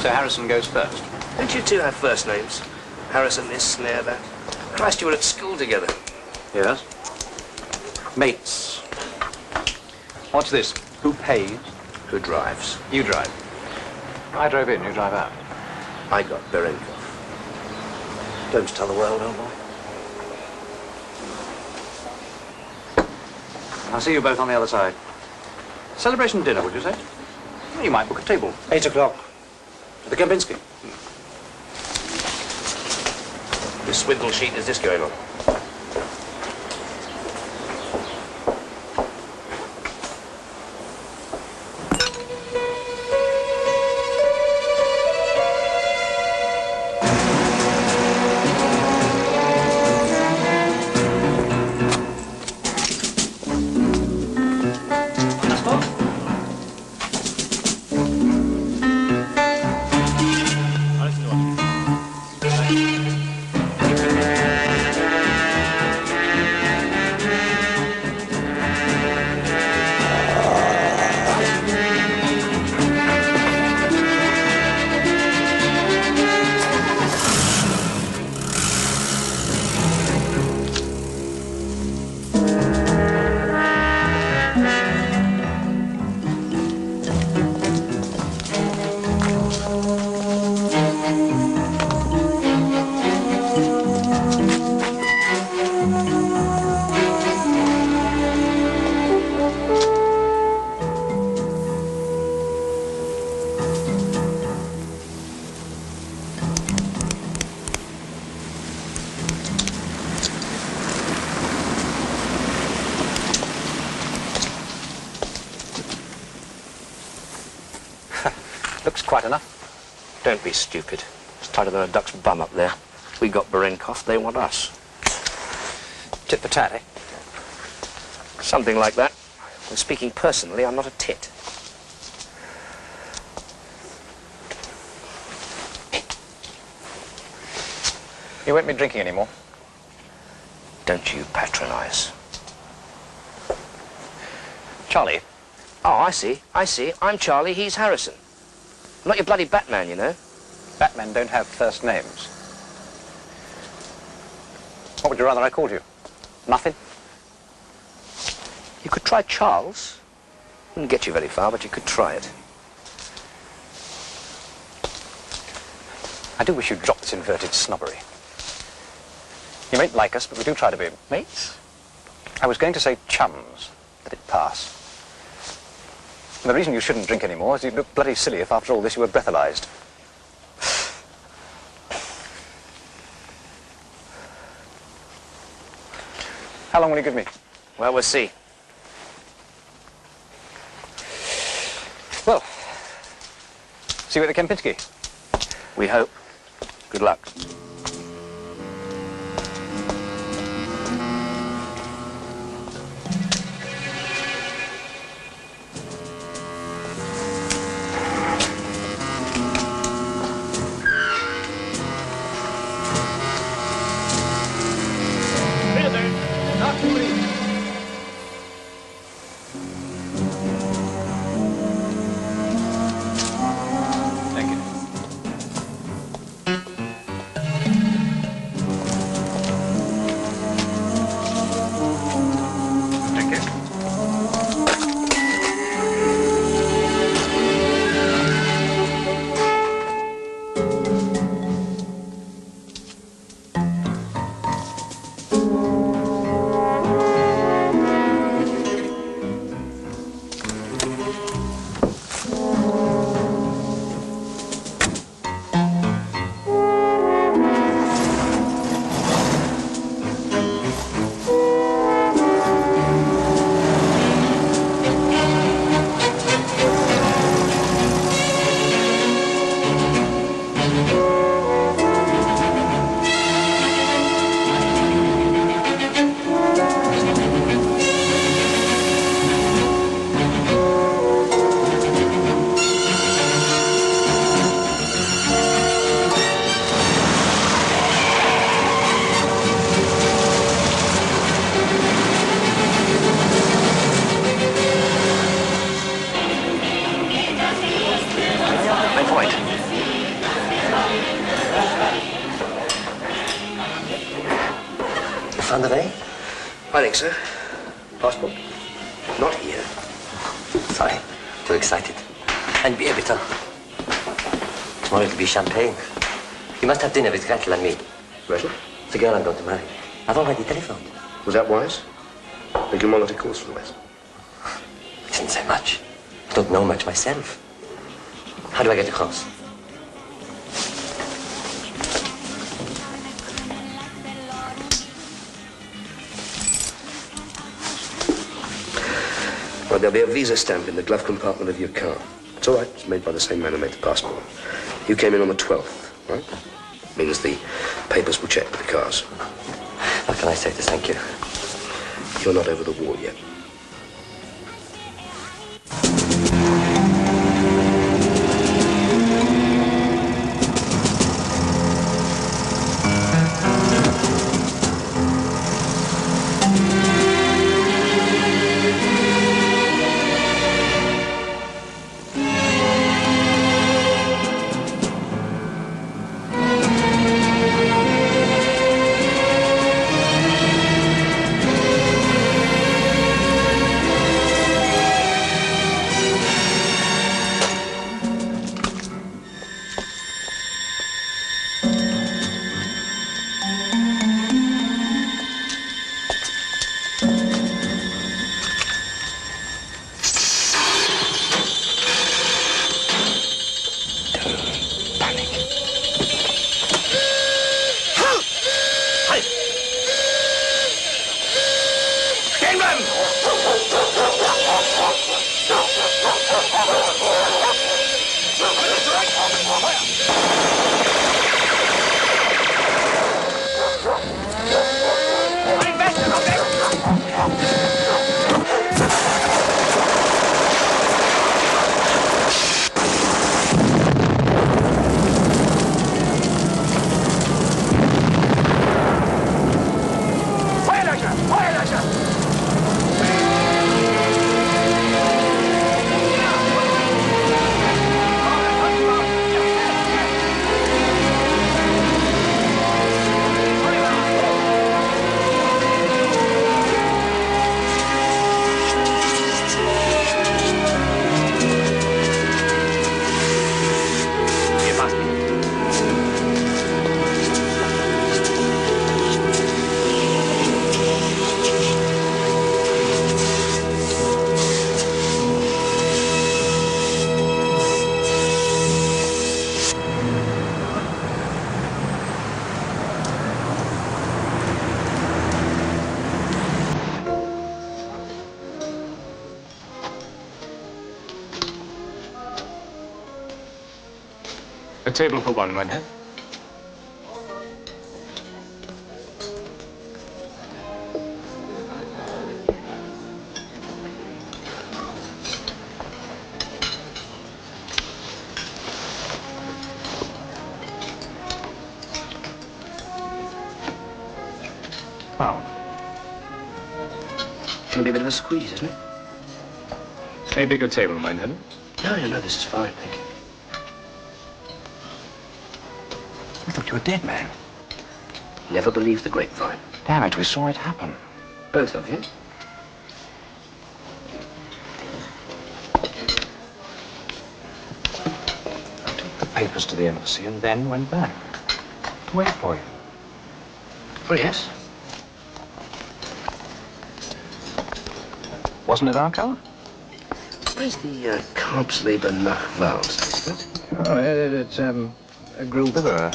So Harrison goes first. Don't you two have first names? Harrison this, Snare that. Christ, you were at school together. Yes. Mates. What's this? Who pays? Who drives? You drive. I drove in, you drive out. I got Berenkov. Don't tell the world, old boy. I'll see you both on the other side. Celebration dinner, would you say? Well, you might book a table. 8 o'clock. At the Kempinski. This swindle sheet is this going on? quite enough. Don't be stupid. It's tighter than a duck's bum up there. We got Berenkov, they want us. Tit for tat, eh? Something like that. And speaking personally, I'm not a tit. You won't be drinking anymore. Don't you patronize. Charlie. Oh, I see. I'm Charlie, he's Harrison. I'm not your bloody Batman, you know. Batmen don't have first names. What would you rather I called you? Muffin? You could try Charles. Wouldn't get you very far, but you could try it. I do wish you'd drop this inverted snobbery. You mayn't like us, but we do try to be mates. I was going to say chums. Let it pass. And the reason you shouldn't drink anymore is you'd look bloody silly if after all this you were breathalyzed. How long will you give me? Well, we'll see. Well, see you at the Kempinski. We hope. Good luck. I think so. Passport? Not here. Sorry, too excited. And beer, bitte. Tomorrow it'll be champagne. You must have dinner with Gretel and me. Gretel? The girl I'm going to marry. I've already telephoned. Was that wise? Make him one lot of calls from the West. I didn't say much. I don't know much myself. How do I get across? Well, there'll be a visa stamp in the glove compartment of your car. It's all right. It's made by the same man who made the passport. You came in on the 12th, right? Means the papers will check with the cars. What can I say to thank you? You're not over the wall yet. table for one, Wendy. Wow. Can be a bit of a squeeze, isn't it? A bigger table, mind, Helen? No, this is fine, thank you. I thought you were dead, man. Never believed the grapevine. Damn it, we saw it happen. Both of you? I took the papers to the embassy and then went back. To wait for you. Oh, yes. Wasn't it our car? Where's the Kampsleben nach Wals? Oh, it's a grilled liver.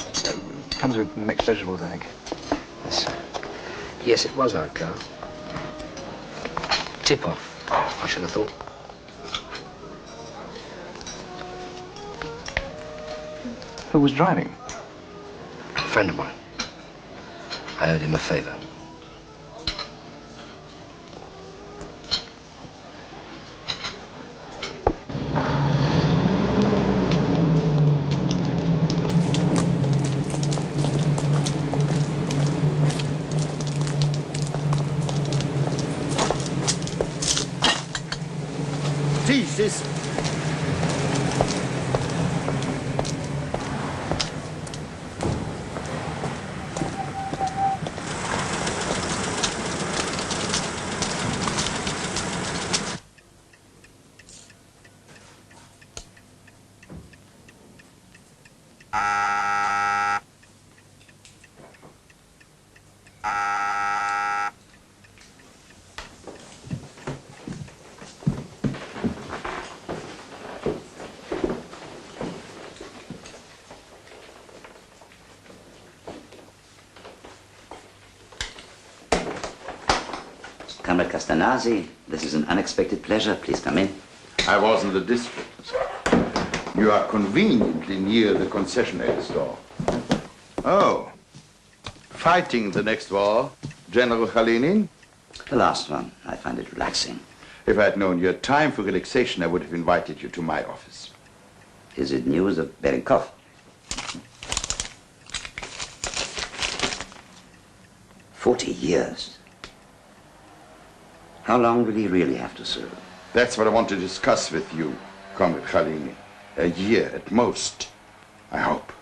Comes with mixed vegetables, I think. Yes. Yes, it was our car. Tip-off, I should have thought. Who was driving? A friend of mine. I owed him a favor. Jesus! Comrade Castanasi, this is an unexpected pleasure. Please come in. I was in the district. You are conveniently near the concessionaire store. Oh. Fighting the next war, General Kalinin? The last one. I find it relaxing. If I had known you had time for relaxation, I would have invited you to my office. Is it news of Berenkov? "40 years. How long will he really have to serve? That's what I want to discuss with you, Comrade Kalinin. A year at most, I hope.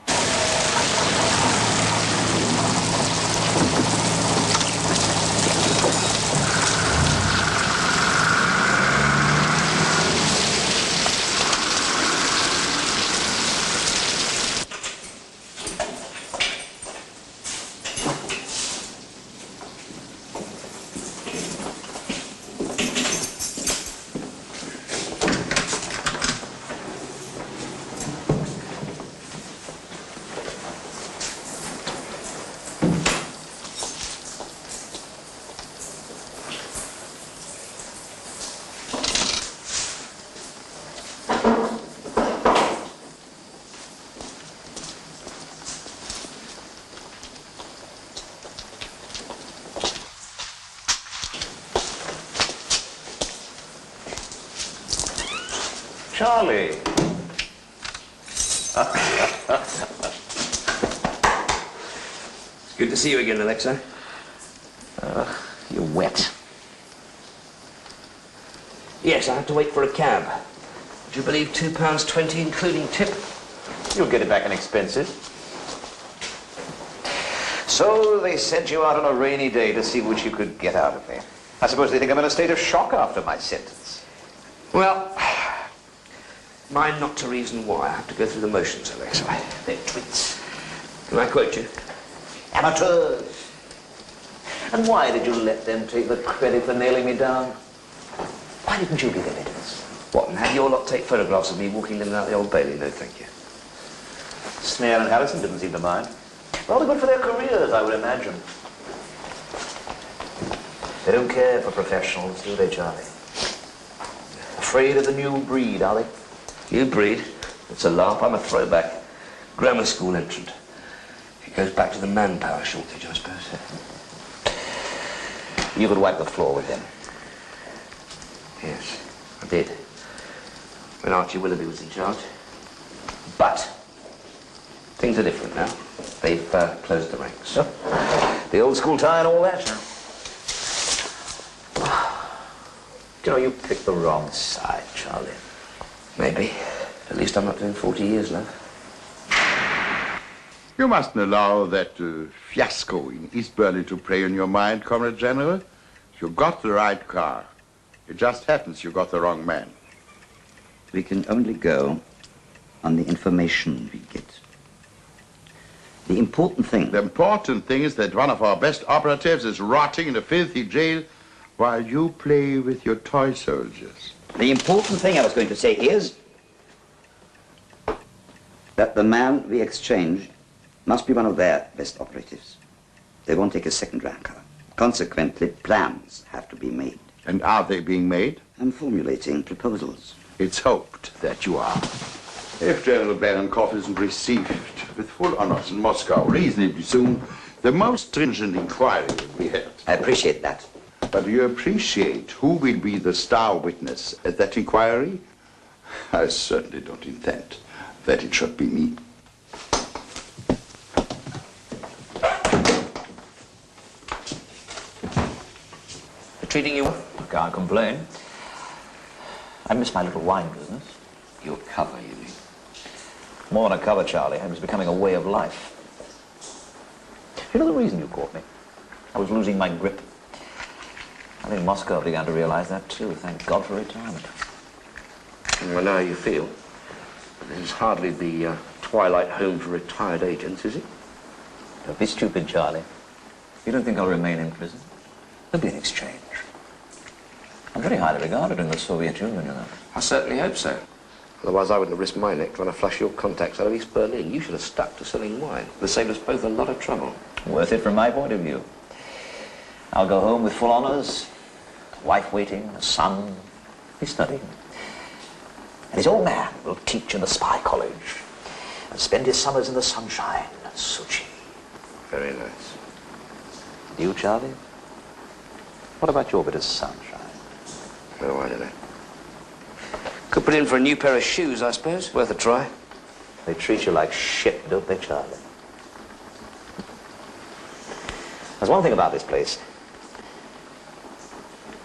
Charlie. Good to see you again, Alexei. You're wet. Yes, I had to wait for a cab. Would you believe £2.20 including tip? You'll get it back in expenses. So they sent you out on a rainy day to see what you could get out of me. I suppose they think I'm in a state of shock after my sentence. Well, mind not to reason why. I have to go through the motions, Alexei. They're twits. Can I quote you? Amateurs. And why did you let them take the credit for nailing me down? Why didn't you be the witness? What, and have your lot take photographs of me walking them out the Old Bailey? No, thank you. Snare and Harrison didn't seem to mind. Rather good for their careers, I would imagine. They don't care for professionals, do they, Charlie? Afraid of the new breed, are they? New breed? It's a laugh. I'm a throwback. Grammar school entrant. It goes back to the manpower shortage, I suppose. You could wipe the floor with him. Yes, I did. When Archie Willoughby was in charge. But things are different now. They've closed the ranks. The old school tie and all that. Do you know, you picked the wrong side, Charlie. Maybe. At least I'm not doing 40 years, love. You mustn't allow that fiasco in East Berlin to prey on your mind, Comrade General. You got the right car. It just happens you got the wrong man. We can only go on the information we get. The important thing... The important thing is that one of our best operatives is rotting in a filthy jail while you play with your toy soldiers. The important thing I was going to say is that the man we exchanged must be one of their best operatives. They won't take a second-rank car. Consequently, plans have to be made. And are they being made? I'm formulating proposals. It's hoped that you are. If General Barenkopf isn't received with full honors in Moscow reasonably soon, the most stringent inquiry will be held. I appreciate that. But do you appreciate who will be the star witness at that inquiry? I certainly don't intend that it should be me. Treating you well? Can't complain. I miss my little wine business. Your cover, you mean? More than a cover, Charlie. It was becoming a way of life. You know the reason you caught me? I was losing my grip. I think Moscow began to realize that too. Thank God for retirement. Well, now you feel. It's hardly the twilight home for retired agents, is it? Don't be stupid, Charlie. You don't think I'll remain in prison? There'll be an exchange. I'm very highly regarded in the Soviet Union, you know. I certainly hope so. Otherwise, I wouldn't have risked my neck trying to flush your contacts out of East Berlin. You should have stuck to selling wine. It would have saved us both a lot of trouble. Worth it from my point of view. I'll go home with full honors, a wife waiting, a son, he's studying. And his old man will teach in the spy college and spend his summers in the sunshine at Sochi. Very nice. You, Charlie? What about your bit of sunshine? Oh, I don't know. Could put in for a new pair of shoes, I suppose. Worth a try. They treat you like shit, don't they, Charlie? There's one thing about this place.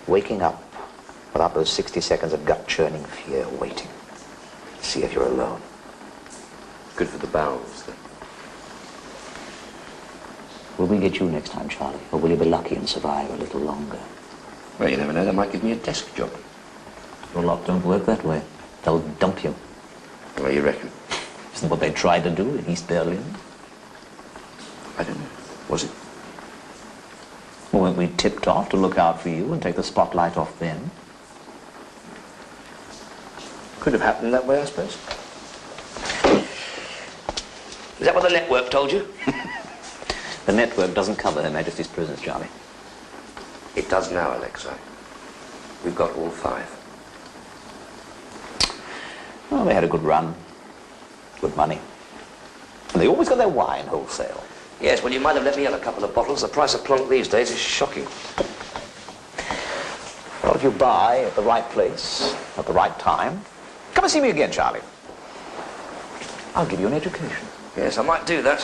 Waking up without those 60 seconds of gut-churning fear waiting. See if you're alone. Good for the bowels, then. Will we get you next time, Charlie? Or will you be lucky and survive a little longer? Well, you never know. They might give me a desk job. Your lot don't work that way. They'll dump you. Well, you reckon? Isn't what they tried to do in East Berlin? I don't know. Was it? Well, weren't we tipped off to look out for you and take the spotlight off them? Could have happened that way, I suppose. Is that what the network told you? The network doesn't cover Her Majesty's prisons, Charlie. It does now, Alexei. We've got all 5. Well, they had a good run. Good money. And they always got their wine wholesale. Yes, well, you might have let me have a couple of bottles. The price of plonk these days is shocking. Well, if you buy at the right place, at the right time, come and see me again, Charlie. I'll give you an education. Yes, I might do that.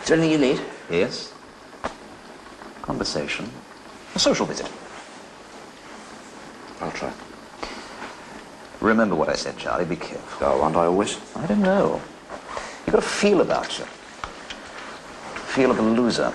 Is there anything you need? Yes. Conversation. A social visit. I'll try. Remember what I said, Charlie. Be careful. Oh, aren't I always? I don't know. You've got a feel about you. Feel of a loser.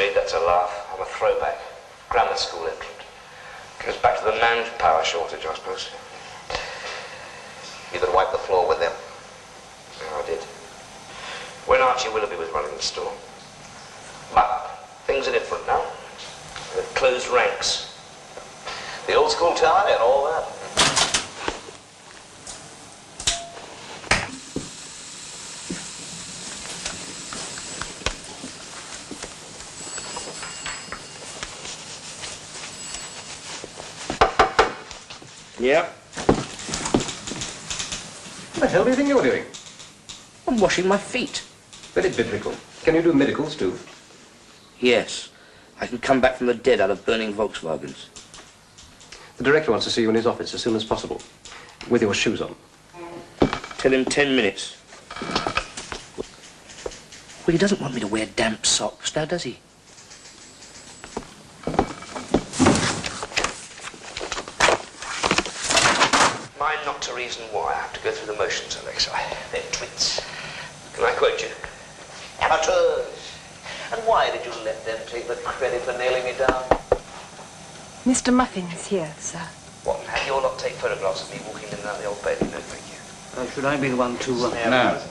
afraid that's a laugh. I'm a throwback. Grammar school entrant. Goes back to the manpower shortage, I suppose. You could wipe the floor with them. Yeah, I did. When Archie Willoughby was running the store. But things are different now. They've closed ranks. The old school tie and all that. Yep. What the hell do you think you're doing? I'm washing my feet. Very biblical. Can you do miracles too? Yes. I can come back from the dead out of burning Volkswagens. The director wants to see you in his office as soon as possible, with your shoes on. Tell him 10 minutes. Well, he doesn't want me to wear damp socks now, does he? Mine not to reason why I have to go through the motions, Alexa. They're twits. Can I quote you? Amateurs! And why did you let them take the credit for nailing me down? Mr. Muffin's here, sir. What, have you all not take photographs of me walking in and out the Old Bailey? No, thank you. Should I be the one to... No.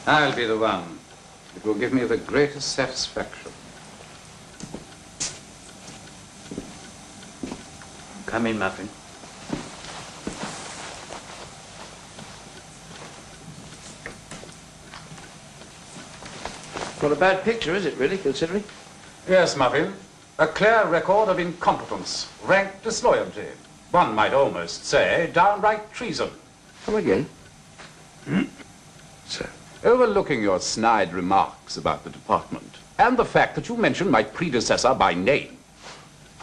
I'll be the one. It will give me the greatest satisfaction. Come in, Muffin. Not a bad picture, is it, really, considering? Yes, Muffin. A clear record of incompetence, rank disloyalty. One might almost say downright treason. Come again. Sir. Overlooking your snide remarks about the department, and the fact that you mentioned my predecessor by name.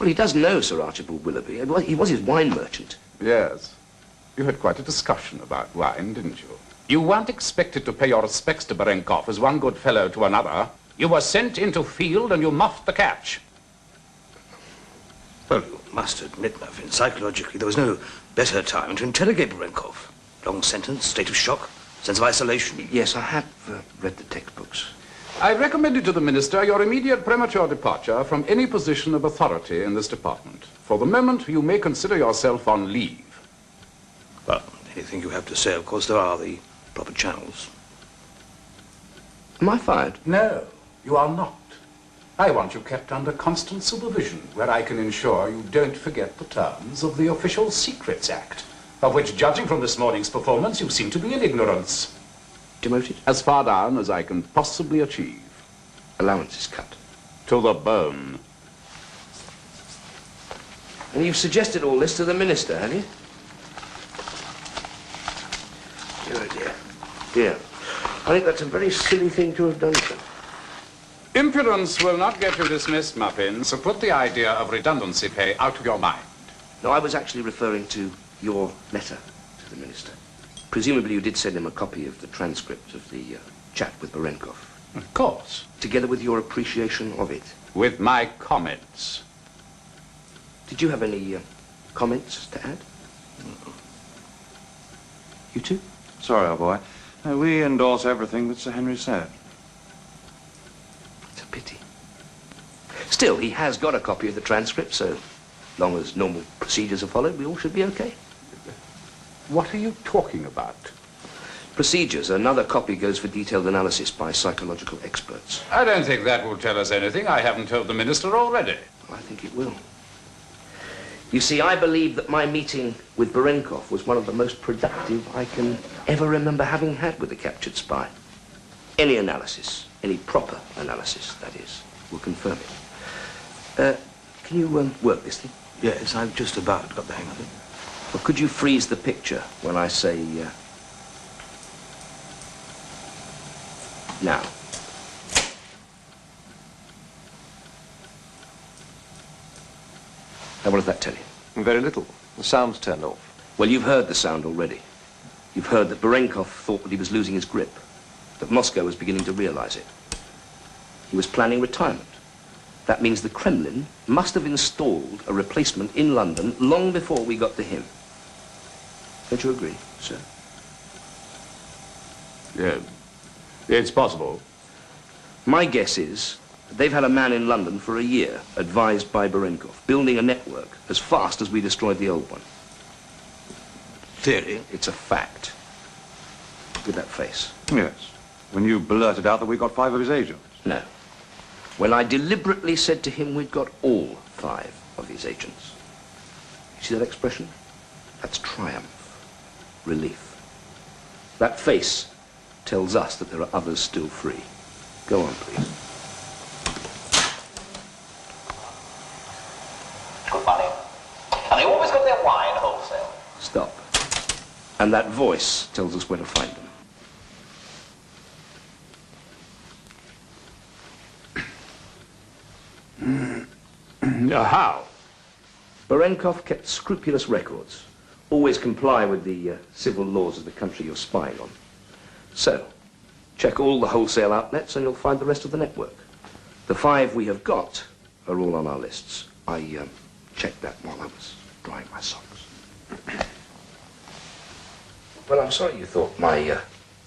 Well, he does know Sir Archibald Willoughby. He was his wine merchant. Yes. You had quite a discussion about wine, didn't you? You weren't expected to pay your respects to Berenkov as one good fellow to another. You were sent into field and you muffed the catch. Well, you must admit, Muffin, psychologically, there was no better time to interrogate Berenkov. Long sentence, state of shock, sense of isolation. Yes, I have read the textbooks. I recommended to the Minister your immediate premature departure from any position of authority in this department. For the moment, you may consider yourself on leave. Well, anything you have to say, of course, there are the proper channels. Am I fired? No, you are not. I want you kept under constant supervision, where I can ensure you don't forget the terms of the Official Secrets Act, of which, judging from this morning's performance, you seem to be in ignorance. Demoted? As far down as I can possibly achieve. Allowance is cut. To the bone. And you've suggested all this to the Minister, have you? Oh, dear. Dear. I think that's a very silly thing to have done, sir. Impudence will not get you dismissed, Muffin, so put the idea of redundancy pay out of your mind. No, I was actually referring to your letter to the Minister. Presumably you did send him a copy of the transcript of the chat with Berenkov. Of course. Together with your appreciation of it. With my comments. Did you have any comments to add? You too? Sorry, old boy. We endorse everything that Sir Henry said. It's a pity. Still, he has got a copy of the transcript, so long as normal procedures are followed, we all should be okay. What are you talking about? Procedures. Another copy goes for detailed analysis by psychological experts. I don't think that will tell us anything I haven't told the Minister already. I think it will. You see, I believe that my meeting with Berenkov was one of the most productive I can ever remember having had with a captured spy. Any analysis, any proper analysis, that is, will confirm it. Can you work this thing? Yes, I've just about got the hang of it. Well, could you freeze the picture when I say, now? Now, what does that tell you? Very little. The sound's turned off. Well, you've heard the sound already. You've heard that Berenkov thought that he was losing his grip, that Moscow was beginning to realize it. He was planning retirement. That means the Kremlin must have installed a replacement in London long before we got to him. Don't you agree, sir? Yeah, it's possible. My guess is They've had a man in London for a year, advised by Barenkov, building a network as fast as we destroyed the old one. Theory? It's a fact. With that face. Yes. When you blurted out that we got 5 of his agents. No. When I deliberately said to him we'd got all 5 of his agents. You see that expression? That's triumph. Relief. That face tells us that there are others still free. Go on, please. Good money. And they always got their wine wholesale. Stop. And that voice tells us where to find them. How? Barenkov kept scrupulous records. Always comply with the civil laws of the country you're spying on. So, check all the wholesale outlets and you'll find the rest of the network. The 5 we have got are all on our lists. I checked that while I was drying my socks. Well, I'm sorry you thought my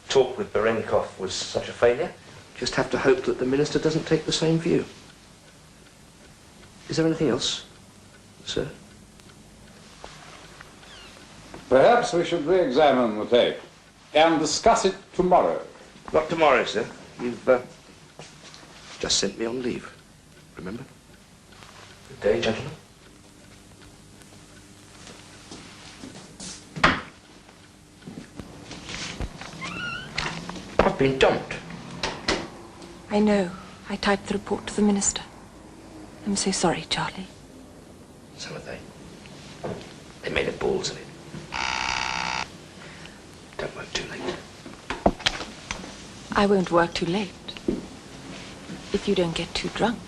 talk with Barenkov was such a failure. Just have to hope that the minister doesn't take the same view. Is there anything else, sir? Perhaps we should re-examine the tape and discuss it tomorrow. Not tomorrow, sir. You've just sent me on leave. Remember? Good day, gentlemen. I've been dumped. I know. I typed the report to the minister. I'm so sorry, Charlie. So are they. They made a balls of it. Don't work too late. I won't work too late. If you don't get too drunk.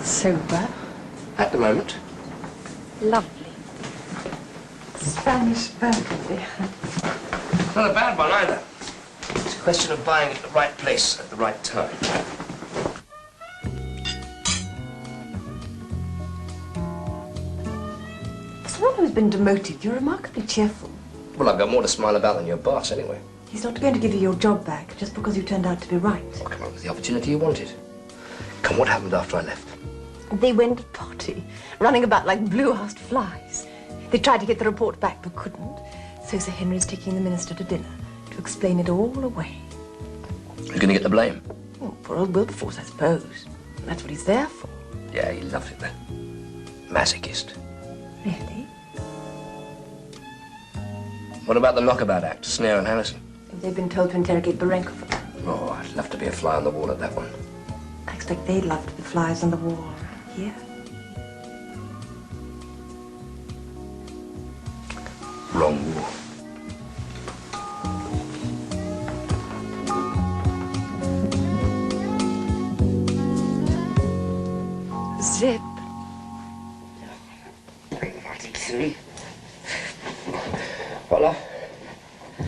Sober? At the moment. Lovely. Spanish burgundy. Not a bad one either. It's a question of buying at the right place at the right time. For someone who's been demoted, you're remarkably cheerful. Well, I've got more to smile about than your boss, anyway. He's not going to give you your job back just because you turned out to be right. Oh, come on, it was the opportunity you wanted. Come, what happened after I left? They went potty, running about like blue-housed flies. They tried to get the report back, but couldn't. So Sir Henry's taking the minister to dinner to explain it all away. Who's going to get the blame? Oh, poor old Wilberforce, I suppose. That's what he's there for. Yeah, he loved it then. Masochist. Really? What about the Knockabout Act, Snare and Harrison? They've been told to interrogate Barenkov. Oh, I'd love to be a fly on the wall at that one. I expect they'd love to be flies on the wall here. Wrong war. Zip. Voila.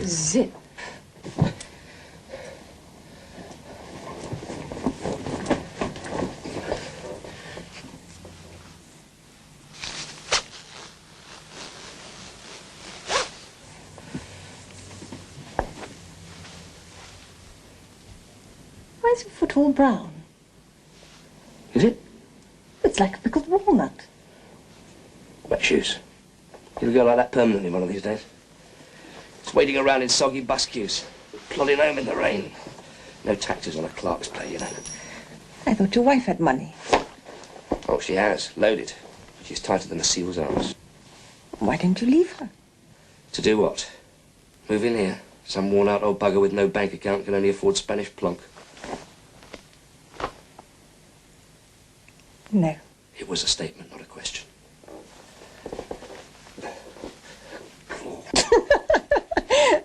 Zip. Why is your foot all brown? Is it? It's like a pickled walnut. Wet shoes. You'll go like that permanently one of these days. It's waiting around in soggy bus queues, plodding home in the rain. No taxes on a clerk's pay, you know. I thought your wife had money. Oh, she has. Loaded. She's tighter than a seal's arms. Why don't you leave her? To do what? Move in here. Some worn-out old bugger with no bank account can only afford Spanish plonk. No. It was a statement, not a question.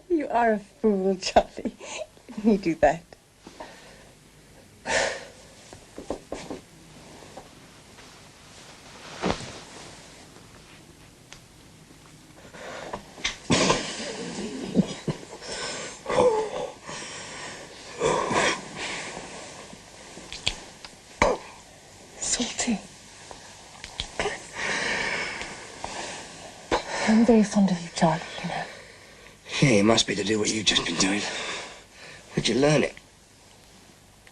You are a fool, Charlie. You do that. I'm very fond of you, Charlie, you know. Yeah, you must be to do what you've just been doing. Where'd you learn it?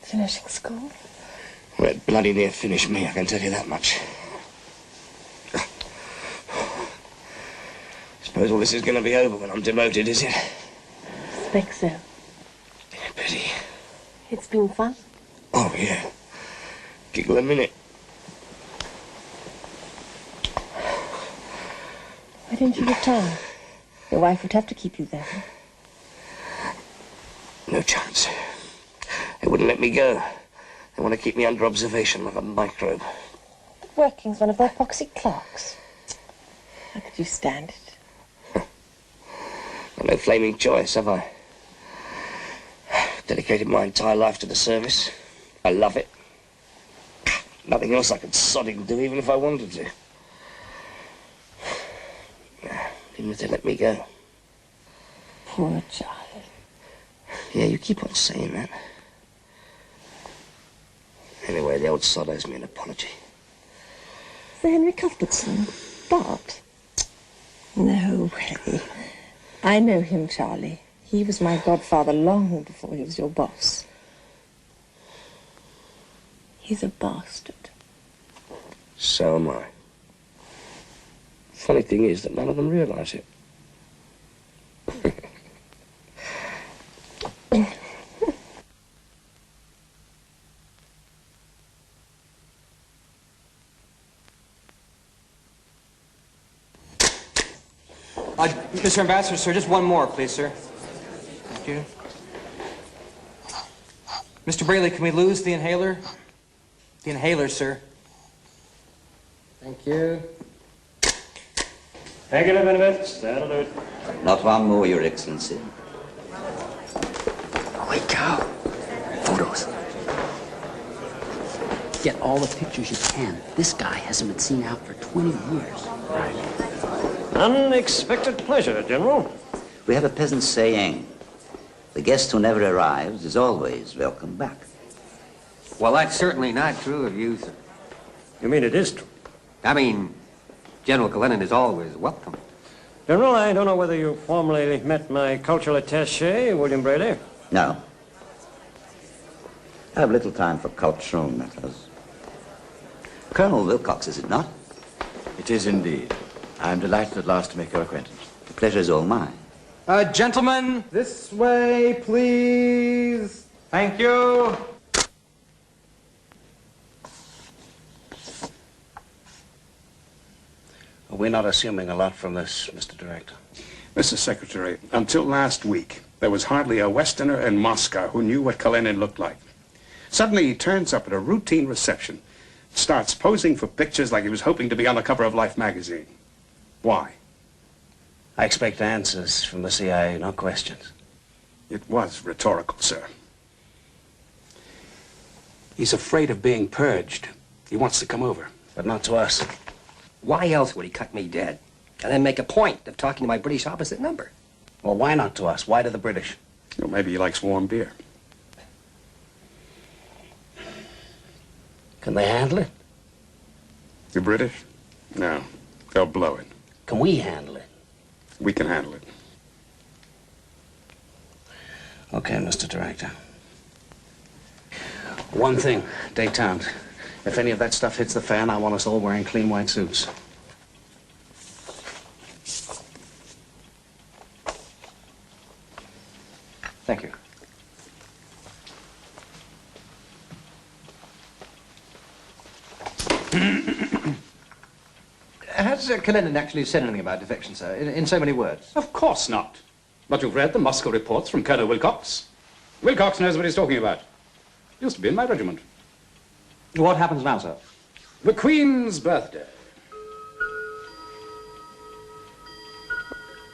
Finishing school. Well, it bloody near finished me, I can tell you that much. Suppose all this is going to be over when I'm demoted, is it? Expect so. Pity. It's been fun. Oh, yeah. Giggle a minute. Why don't you retire? Your wife would have to keep you there. No chance. They wouldn't let me go. They want to keep me under observation like a microbe. But working's one of their poxy clerks. How could you stand it? Got no flaming choice, have I? Dedicated my entire life to the service. I love it. Nothing else I could sodding do, even if I wanted to. Even if they let me go. Poor child. Yeah, you keep on saying that. Anyway, the old sod owes me an apology. Sir Henry Cuthbertson? Bart? No way. I know him, Charlie. He was my godfather long before he was your boss. He's a bastard. So am I. Funny thing is that none of them realise it. Mr. Ambassador, sir, just one more, please, sir. Thank you. Mr. Braley, can we lose the inhaler? The inhaler, sir. Thank you. Negative minutes, that'll do it. Not one more, Your Excellency. Holy cow. Photos. Get all the pictures you can. This guy hasn't been seen out for 20 years. Unexpected pleasure, General. We have a peasant saying, the guest who never arrives is always welcome back. Well, that's certainly not true of you, sir. You mean it is true? I mean, General Cullinan is always welcome. General, I don't know whether you formally met my cultural attaché, William Brady. No. I have little time for cultural matters. Colonel Wilcox, is it not? It is indeed. I am delighted at last to make your acquaintance. The pleasure is all mine. Gentlemen, this way, please. Thank you. We're not assuming a lot from this, Mr. Director. Mr. Secretary, until last week, there was hardly a Westerner in Moscow who knew what Kalinin looked like. Suddenly, he turns up at a routine reception, starts posing for pictures like he was hoping to be on the cover of Life magazine. Why? I expect answers from the CIA, not questions. It was rhetorical, sir. He's afraid of being purged. He wants to come over. But not to us. Why else would he cut me dead? And then make a point of talking to my British opposite number? Well, why not to us? Why to the British? Well, maybe he likes warm beer. Can they handle it? The British? No. They'll blow it. Can we handle it? We can handle it. Okay, Mr. Director. One thing, Détente. If any of that stuff hits the fan, I want us all wearing clean white suits. Thank you. Has Kalinin actually said anything about defection, sir, in so many words? Of course not. But you've read the Moscow reports from Colonel Wilcox. Wilcox knows what he's talking about. Used to be in my regiment. What happens now, sir? The Queen's birthday.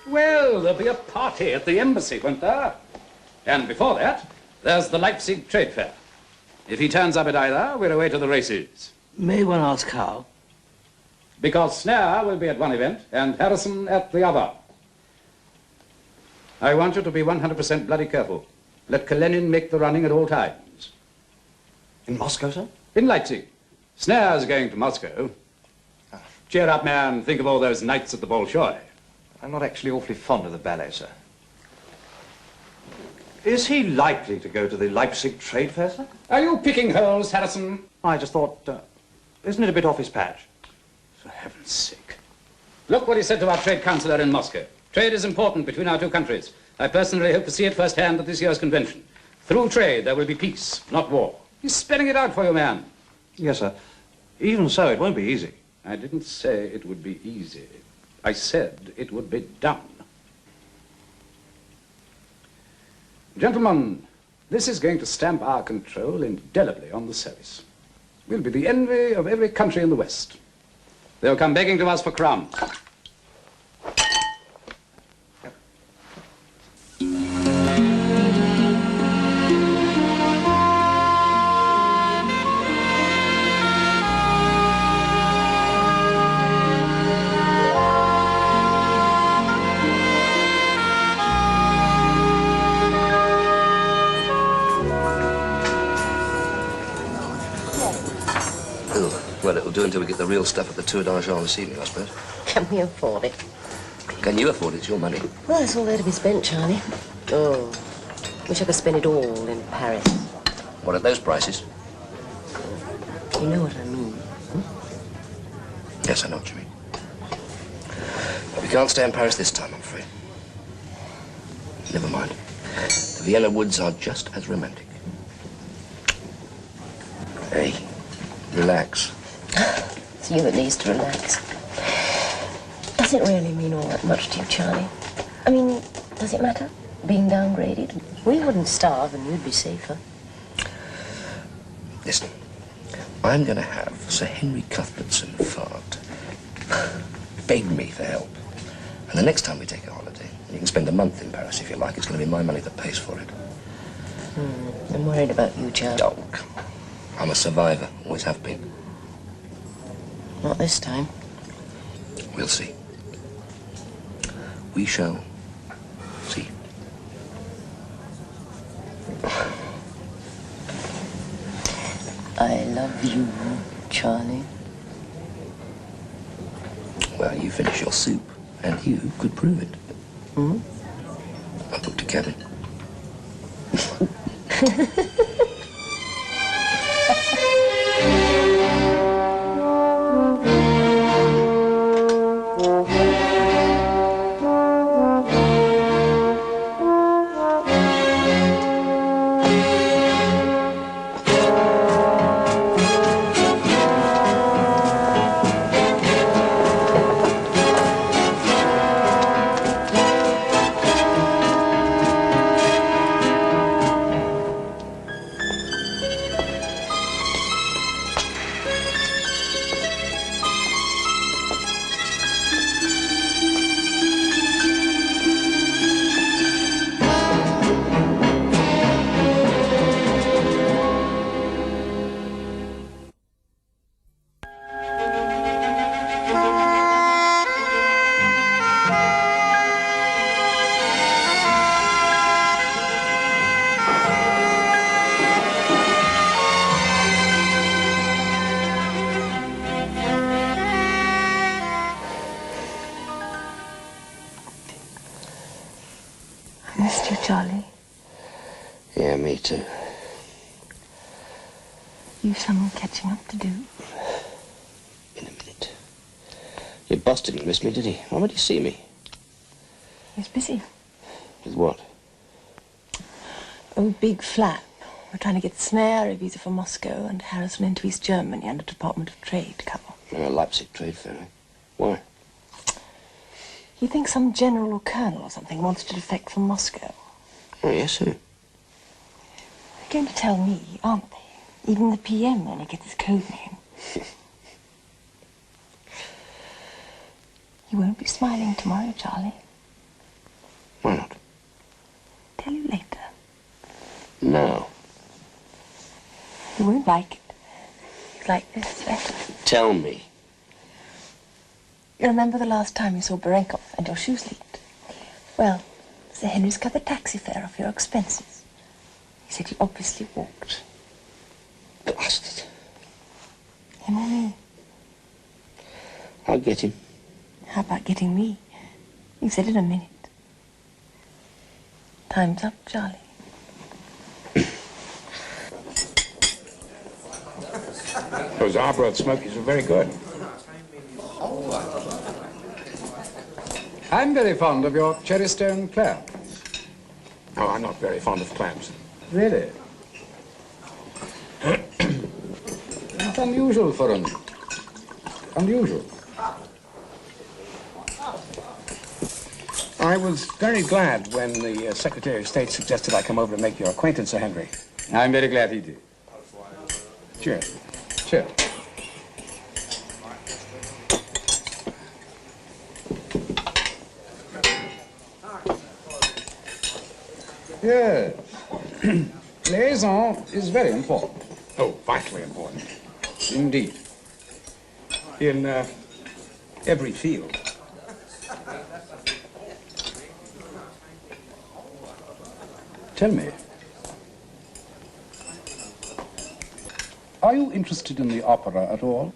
Well, there'll be a party at the embassy, won't there? And before that, there's the Leipzig Trade Fair. If he turns up at either, we're away to the races. May one ask how? Because Snare will be at one event and Harrison at the other. I want you to be 100% bloody careful. Let Kalinin make the running at all times. In Moscow, sir? In Leipzig. Snare's going to Moscow. Cheer up, man. Think of all those nights at the Bolshoi. I'm not actually awfully fond of the ballet, sir. Is he likely to go to the Leipzig Trade Fair, sir? Are you picking holes, Harrison? I just thought, isn't it a bit off his patch? For heaven's sake. Look what he said to our trade councillor in Moscow. Trade is important between our two countries. I personally hope to see it firsthand at this year's convention. Through trade, there will be peace, not war. He's spelling it out for you, man. Yes, sir. Even so, it won't be easy. I didn't say it would be easy. I said it would be done. Gentlemen, this is going to stamp our control indelibly on the service. We'll be the envy of every country in the West. They'll come begging to us for crumbs. Well, it'll do until we get the real stuff at the Tour d'Argent this evening, I suppose. Can we afford it? Can you afford it? It's your money. Well, it's all there to be spent, Charlie. Oh, wish I could spend it all in Paris. What, at those prices? You know what I mean. Yes, I know what you mean. But we can't stay in Paris this time, I'm afraid. Never mind. The Vienna woods are just as romantic. Hey, relax. It's you that needs to relax. Does it really mean all that much to you, Charlie? I mean, does it matter? Being downgraded? We wouldn't starve and you'd be safer. Listen, I'm going to have Sir Henry Cuthbertson Fart beg me for help. And the next time we take a holiday, you can spend a month in Paris if you like. It's going to be my money that pays for it. I'm worried about you, Charlie. Oh, come on. I'm a survivor, always have been. Not this time. We'll see. We shall see. I love you, Charlie. Well, you finish your soup, and you could prove it. Hmm? I booked a cabin. Missed you, Charlie. Yeah, me too. You've some catching up to do. In a minute. Your boss didn't miss me, did he? Why would he see me? He's busy. With what? Oh, big flap. We're trying to get Snare a visa for Moscow and Harrison into East Germany under Department of Trade cover. Leipzig Trade Fair, eh? Why? He thinks some general or colonel or something wants to defect from Moscow. Oh, yes, who? They're going to tell me, aren't they? Even the PM only gets his code name. You won't be smiling tomorrow, Charlie. Why not? Tell you later. No. You won't like it. You like this better. Tell me. You remember the last time you saw Barenkov and your shoes leaked? Well, Sir Henry's cut the taxi fare off your expenses. He said you obviously walked. Bastard. Him or me? I'll get him. How about getting me? You said in a minute. Time's up, Charlie. Those Arbroath smokies are very good. I'm very fond of your cherry stone clams. Oh, I'm not very fond of clams. Really? It's unusual for them. Unusual. I was very glad when the Secretary of State suggested I come over and make your acquaintance, Sir Henry. I'm very glad he did. Cheers. Cheers. Yes. Liaison is very important. Oh, vitally important. Indeed. In every field. Tell me, are you interested in the opera at all?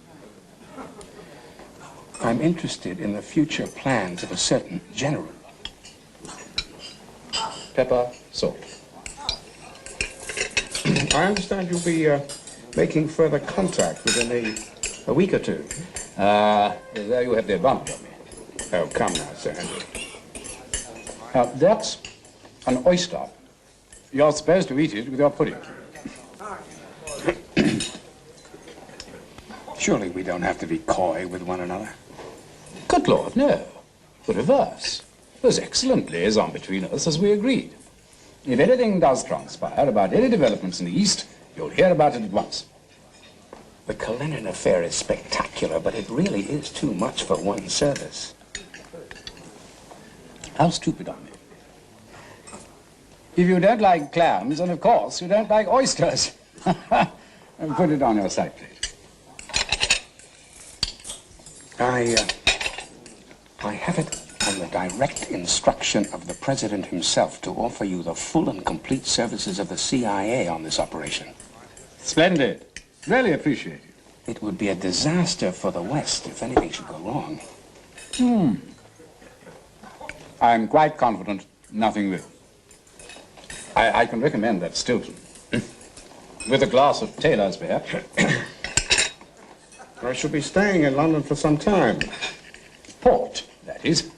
I'm interested in the future plans of a certain general. Pepper, salt. I understand you'll be making further contact within a week or two. There you have the advantage of me. Oh, come now, Sir Henry. That's an oyster. You're supposed to eat it with your pudding. Surely we don't have to be coy with one another. Good Lord, no. The reverse. There's excellent liaison between us, as we agreed. If anything does transpire about any developments in the East, you'll hear about it at once. The Cullinan affair is spectacular, but it really is too much for one service. How stupid of me. If you don't like clams, then of course you don't like oysters. And put it on your side plate. I have it on the direct instruction of the President himself to offer you the full and complete services of the CIA on this operation. Splendid. Really appreciate it. It would be a disaster for the West if anything should go wrong. I'm quite confident nothing will. I can recommend that Stilton. With a glass of Taylor's beer. I shall be staying in London for some time. Port, that is.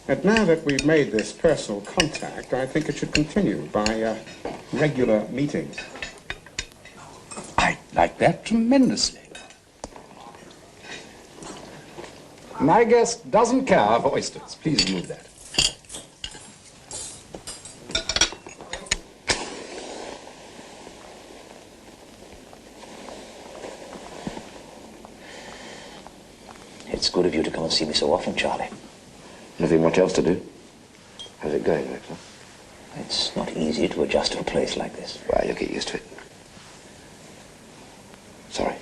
And now that we've made this personal contact, I think it should continue by regular meetings. I like that tremendously. My guest doesn't care for oysters. Please remove that. It's good of you to come and see me so often, Charlie. Nothing much else to do. How's it going, Rector? It's not easy to adjust to a place like this. Well, you'll get used to it. Sorry.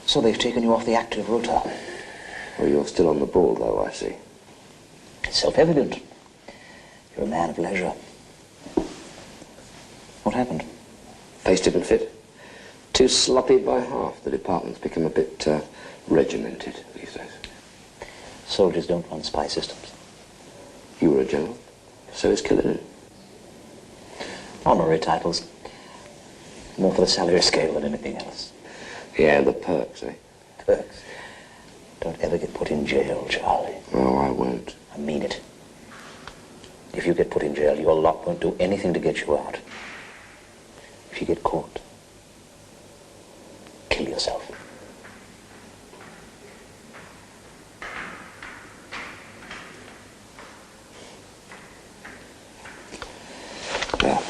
So they've taken you off the active rota. Well, you're still on the ball, though, I see. It's self-evident. You're a man of leisure. What happened? Face didn't fit. Too sloppy by half. The department's become a bit regimented these days. Soldiers don't run spy systems. You were a general. So is Cullinan. Honorary titles. More for the salary scale than anything else. Yeah, the perks, eh? Perks. Don't ever get put in jail, Charlie. Oh, I won't. I mean it. If you get put in jail, your lot won't do anything to get you out. If you get caught, kill yourself. Well,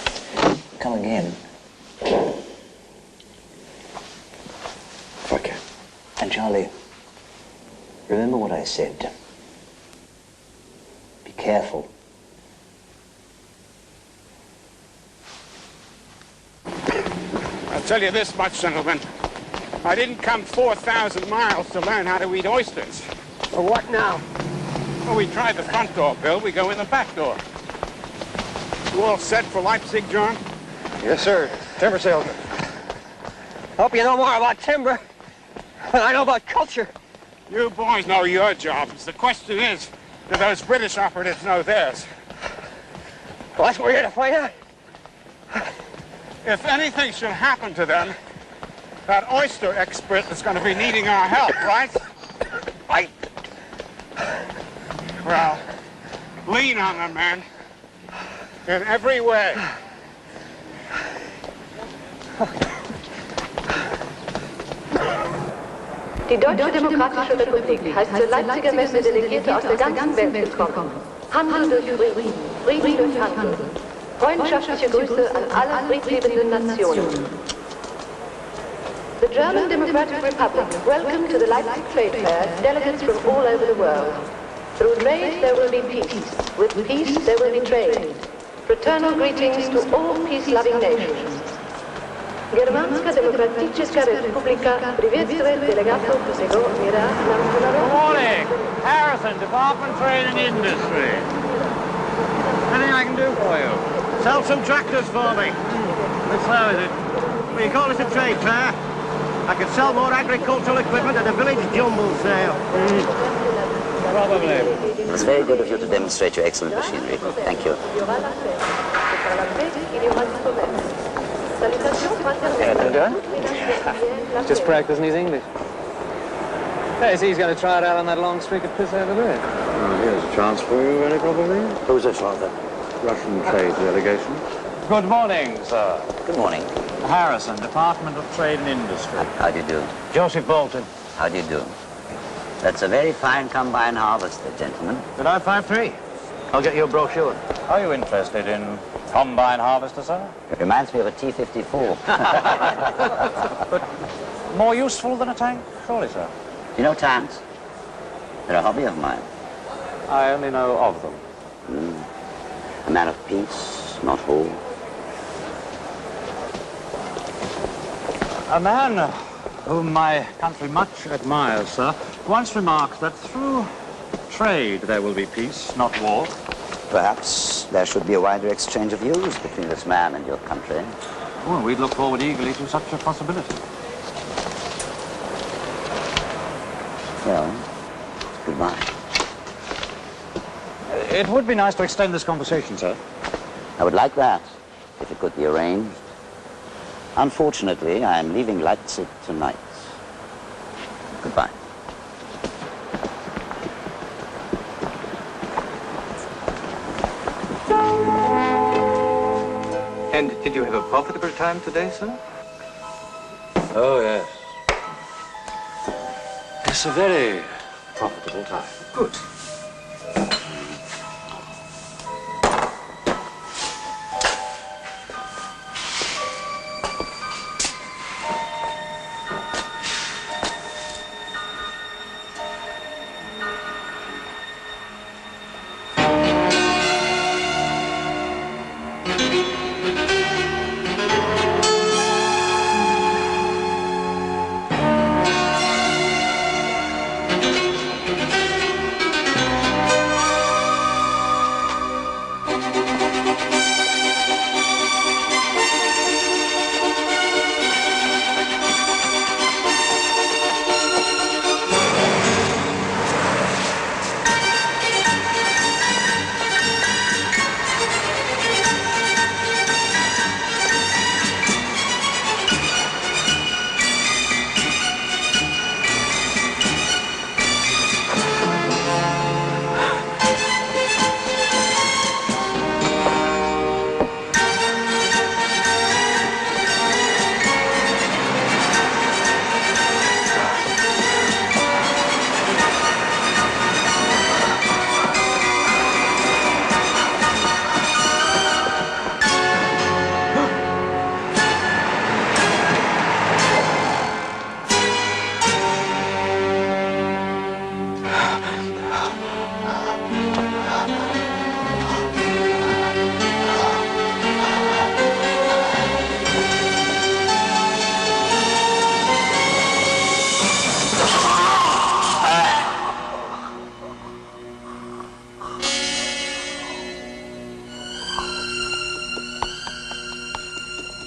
come again. If I can. And Charlie, remember what I said. Be careful. I'll tell you this much, gentlemen. I didn't come 4,000 miles to learn how to eat oysters. Well, what now? Well, we tried the front door, Bill. We go in the back door. You all set for Leipzig, John? Yes, sir. Timber salesman. Hope you know more about timber than I know about culture. You boys know your jobs. The question is, do those British operatives know theirs? Well, that's what we're here to find out. If anything should happen to them, that oyster expert is going to be needing our help, right? Right. Well, lean on them, man. In every way. Die Deutsche Demokratische Republik heißt zur Leipziger Messe Delegierte aus der ganzen Welt willkommen. Handel durch Frieden, Frieden durch Handel. Freundschaftliche Grüße an alle friedliebenden Nationen. The German Democratic Republic welcome to the Leipzig Trade Fair delegates from all over the world. Through trade there will be peace. With peace there will be trade. Fraternal greetings to all peace-loving nations. Германская демократическая республика приветствует делегатов всего мира на Good morning. Harrison, Department Trade and Industry. Anything I can do for you? Sell some tractors for me. How slow is it? Well, you call this a trade fair? I could sell more agricultural equipment at a village jumble sale. Probably. It's very good of you to demonstrate your excellent machinery. Thank you. Anything doing? Just practicing his English. Hey, see, he's going to try it out on that long streak of piss over there. Oh, here's a chance for you, very probably. Who's this, Father? Russian trade delegation. Good morning, sir. Good morning. Harrison, Department of Trade and Industry. How do you do? Joseph Bolton. How do you do? That's a very fine combine harvester, gentlemen. Good night, 5-3. I'll get you a brochure. Are you interested in combine harvester, sir? It reminds me of a T-54. But more useful than a tank, surely, sir? You know tanks? They're a hobby of mine. I only know of them. A man of peace, not war. A man whom my country much admires, sir, once remarked that through trade there will be peace, not war. Perhaps there should be a wider exchange of views between this man and your country. Oh, we'd look forward eagerly to such a possibility. Well, goodbye. It would be nice to extend this conversation, sir. I would like that, if it could be arranged. Unfortunately, I am leaving Leipzig tonight. Goodbye. And did you have a profitable time today, sir? Oh, yes. It's a very profitable time. Good.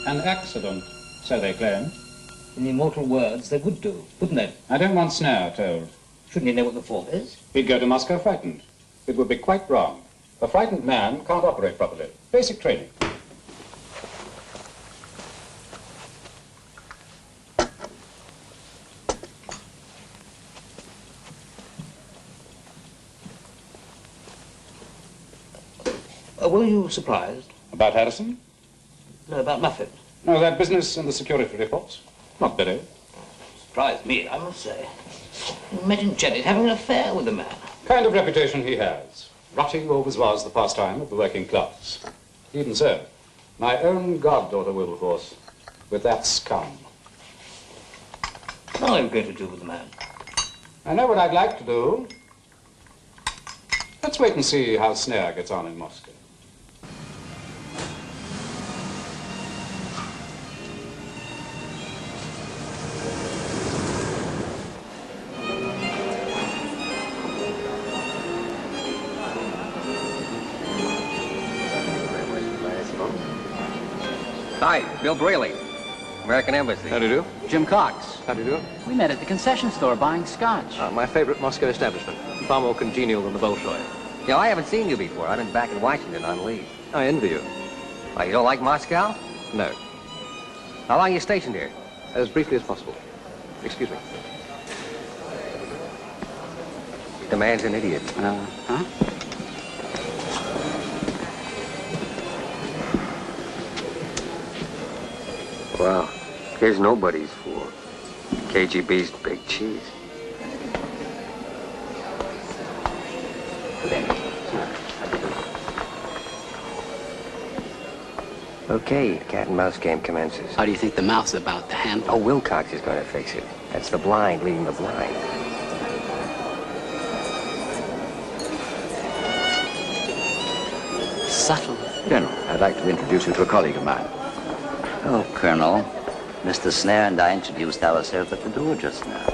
An accident, so they claim. In immortal words, they would do, wouldn't they? I don't want snare told. Shouldn't he know what the form is? He'd go to Moscow frightened. It would be quite wrong. A frightened man can't operate properly. Basic training. Were you surprised? About Harrison? No, about Muffin. No, that business and the security reports. Not very. Surprised me, I must say. Imagine Jennie having an affair with the man. Kind of reputation he has. Rotting always was the pastime of the working class. Even so, my own goddaughter Wilberforce, with that scum. What are you going to do with the man? I know what I'd like to do. Let's wait and see how Snare gets on in Moscow. Hi, Bill Braley, American Embassy. How do you do? Jim Cox. How do you do? We met at the concession store buying scotch. My favorite Moscow establishment. Far more congenial than the Bolshoi. You know, I haven't seen you before. I've been back in Washington on leave. I envy you. Oh, you don't like Moscow? No. How long are you stationed here? As briefly as possible. Excuse me. The man's an idiot. Huh? Wow. Here's nobody's for. KGB's big cheese. Okay, cat and mouse game commences. How do you think the mouth's about to handle? Oh, Wilcox is going to fix it. That's the blind leading the blind. Subtle. General, I'd like to introduce you to a colleague of mine. Oh, Colonel. Mr. Snare and I introduced ourselves at the door just now.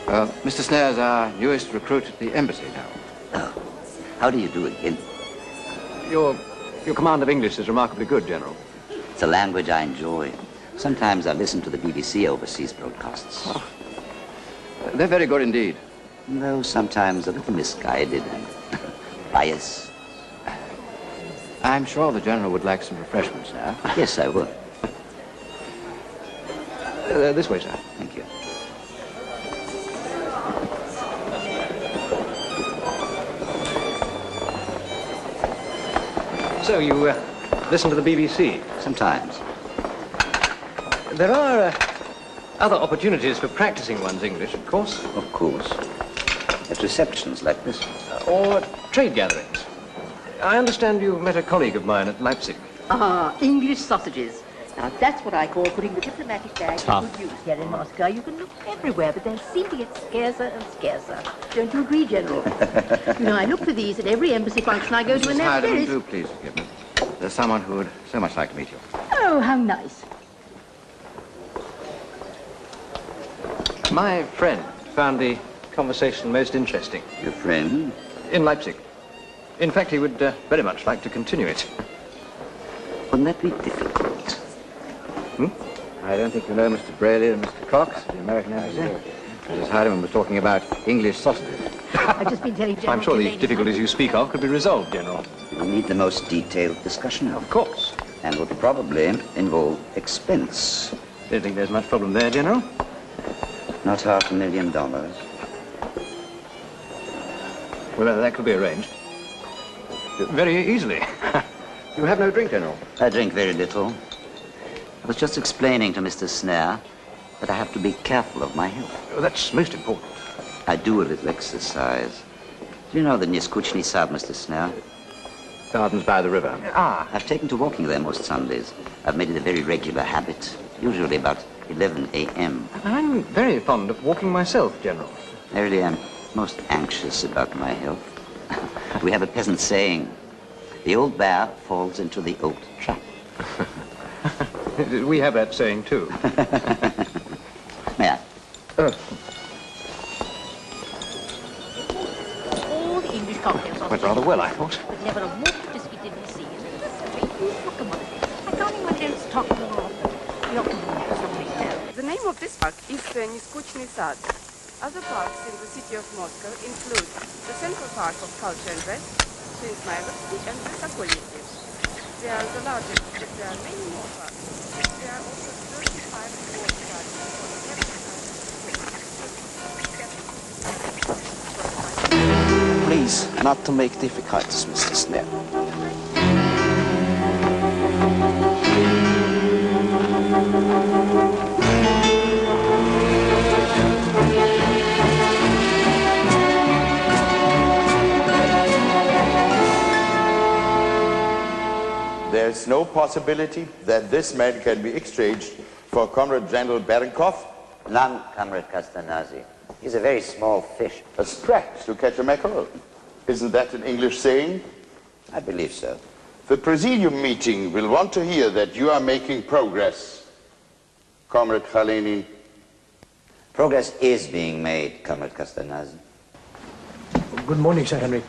Oh. Mr. Snare's our newest recruit at the embassy now. Oh. How do you do again? Your command of English is remarkably good, General. It's a language I enjoy. Sometimes I listen to the BBC overseas broadcasts. Oh. They're very good indeed. Though sometimes a little misguided and biased. I'm sure the General would like some refreshments now. Yes, I would. This way, sir. Thank you. So, you listen to the BBC? Sometimes. There are other opportunities for practicing one's English, of course. Of course. At receptions like this. Or trade gatherings. I understand you met a colleague of mine at Leipzig. Ah, English sausages. Now, that's what I call putting the diplomatic bag to Tough. good use here in Moscow. You can look everywhere, but they seem to get scarcer and scarcer. Don't you agree, General? You know, I look for these at every embassy function I go to, and they're Hydeman, very... do please forgive me. There's someone who would so much like to meet you. Oh, how nice. My friend found the conversation most interesting. Your friend? In Leipzig. In fact, he would very much like to continue it. Wouldn't that be difficult? I don't think you know Mr. Braley and Mr. Cox, the American embassy. Mrs. Hydeman was talking about English sausages. I've just been telling General... I'm sure the difficulties you speak of could be resolved, General. We need the most detailed discussion Of course. and would probably involve expense. Don't think there's much problem there, General. Not $500,000. Well, that could be arranged. Very easily. You have no drink, General? I drink very little. I was just explaining to Mr. Snare that I have to be careful of my health. Oh, that's most important. I do a little exercise. Do you know the Neskuchny Sad, Mr. Snare? Gardens by the river. Ah. I've taken to walking there most Sundays. I've made it a very regular habit, usually about 11 a.m. I'm very fond of walking myself, General. I really am most anxious about my health. We have a peasant saying, the old bear falls into the old trap. We have that saying, too. Yeah. All the English cocktails are... Went rather well, I thought. But never a malt biscuit in the sea. Look at it. I can't imagine it's talking more often. We often have somebody else. The name of this park is Neskuchny Sad. Other parks in the city of Moscow include the Central Park of Culture and Rest, Freemantle, and the DRACULA. They are the largest, but there are many more parks. There are also 35 sports parks for Please, not to make difficulties, Mr. Snell. There's no possibility that this man can be exchanged for Comrade General Berenkov? None, Comrade Castanasi. He's a very small fish. A sprat to catch a mackerel. Isn't that an English saying? I believe so. The Presidium meeting will want to hear that you are making progress, Comrade Khaleni. Progress is being made, Comrade Castanasi. Good morning, Sir Henry.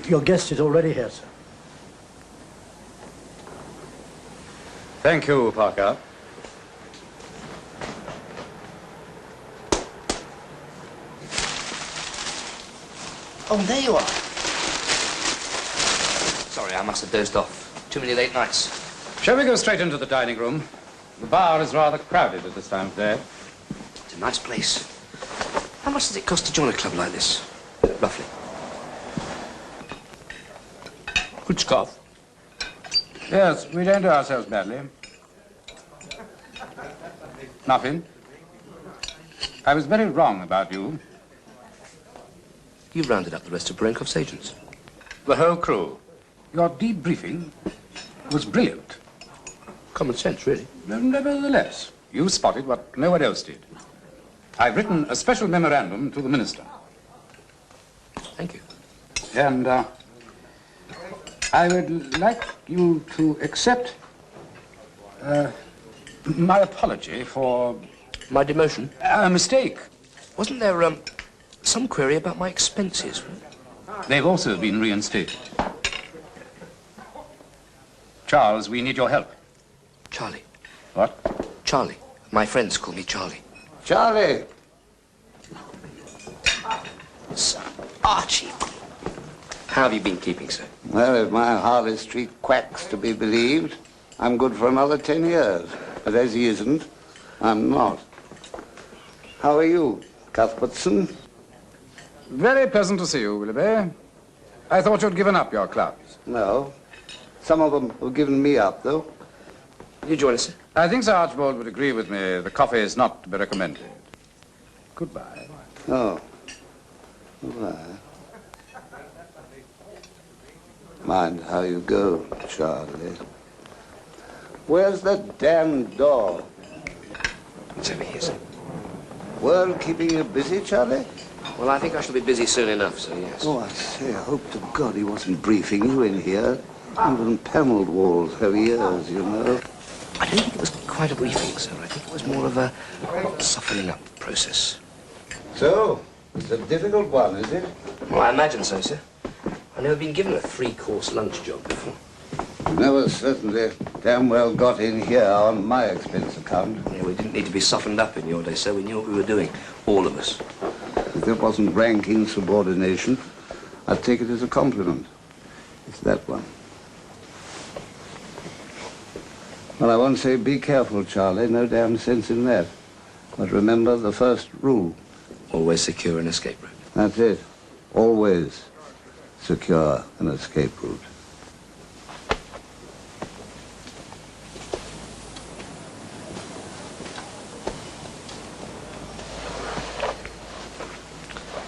Your guest is already here, sir. Thank you, Parker. Oh, there you are. Sorry, I must have dozed off. Too many late nights. Shall we go straight into the dining room? The bar is rather crowded at this time of day. It's a nice place. How much does it cost to join a club like this? Roughly. Good scarf. Yes, we don't do ourselves badly. Muffin, I was very wrong about you. You've rounded up the rest of Barenkov's agents. The whole crew. Your debriefing was brilliant. Common sense, really. Nevertheless, you spotted what no one else did. I've written a special memorandum to the minister. Thank you. And I would like you to accept my apology for... My demotion? A mistake. Wasn't there some query about my expenses? They've also been reinstated. Charles, we need your help. Charlie. What? Charlie. My friends call me Charlie. Charlie! Sir Archie. How have you been keeping, sir? Well, if my Harley Street quack's to be believed, I'm good for another 10 years. But as he isn't, I'm not. How are you, Cuthbertson? Very pleasant to see you, Willoughby. I thought you'd given up your clubs. No. Some of them have given me up, though. You join us, sir? I think Sir Archibald would agree with me. The coffee is not to be recommended. Goodbye. Oh. Goodbye. Mind how you go, Charlie. Where's that damn door? It's over here, sir. World keeping you busy, Charlie? Well, I think I shall be busy soon enough, so yes. Oh, I say, I hope to God he wasn't briefing you in here. Even panelled walls have ears, you know. I don't think it was quite a briefing, sir. I think it was more of a softening up process. So, it's a difficult one, is it? Well, I imagine so, sir. I've never been given a 3-course lunch job before. Never certainly damn well got in here on my expense account. Yeah, we didn't need to be softened up in your day, sir. We knew what we were doing, all of us. If it wasn't rank insubordination, I'd take it as a compliment. It's that one. Well, I won't say be careful, Charlie. No damn sense in that. But remember the first rule. Always secure an escape route. That's it. Always secure an escape route.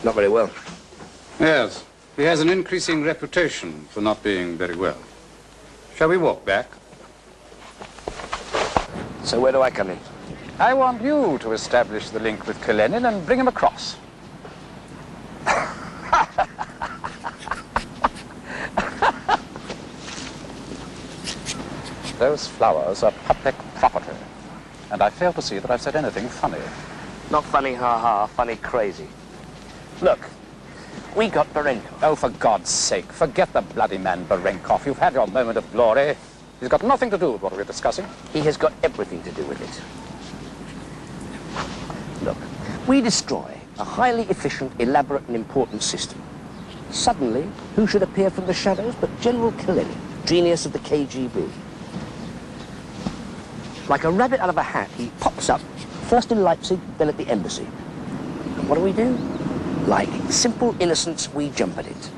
Not very well. Yes. He has an increasing reputation for not being very well. Shall we walk back? So where do I come in? I want you to establish the link with Karenin and bring him across. Those flowers are public property, and I fail to see that I've said anything funny. Not funny, ha-ha, funny crazy. Look, we got Barenkov. Oh, for God's sake, forget the bloody man Barenkov. You've had your moment of glory. He's got nothing to do with what we're discussing. He has got everything to do with it. Look, we destroy a highly efficient, elaborate and important system. Suddenly, who should appear from the shadows but General Karenin, genius of the KGB. Like a rabbit out of a hat, he pops up, first in Leipzig, then at the embassy. And what do? Like simple innocents, we jump at it.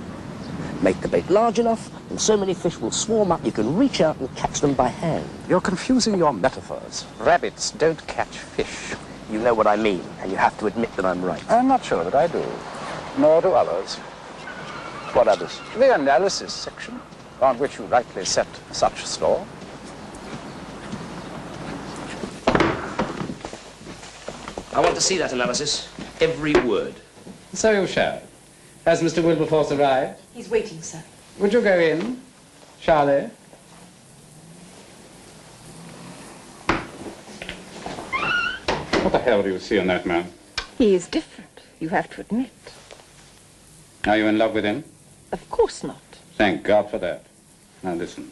Make the bait large enough, and so many fish will swarm up, you can reach out and catch them by hand. You're confusing your metaphors. Rabbits don't catch fish. You know what I mean, and you have to admit that I'm right. I'm not sure that I do. Nor do others. What others? The analysis section, on which you rightly set such store. I want to see that analysis. Every word. So you shall. Has Mr. Wilberforce arrived? He's waiting, sir. Would you go in, Charlie? What the hell do you see in that man? He is different, you have to admit. Are you in love with him? Of course not. Thank God for that. Now listen.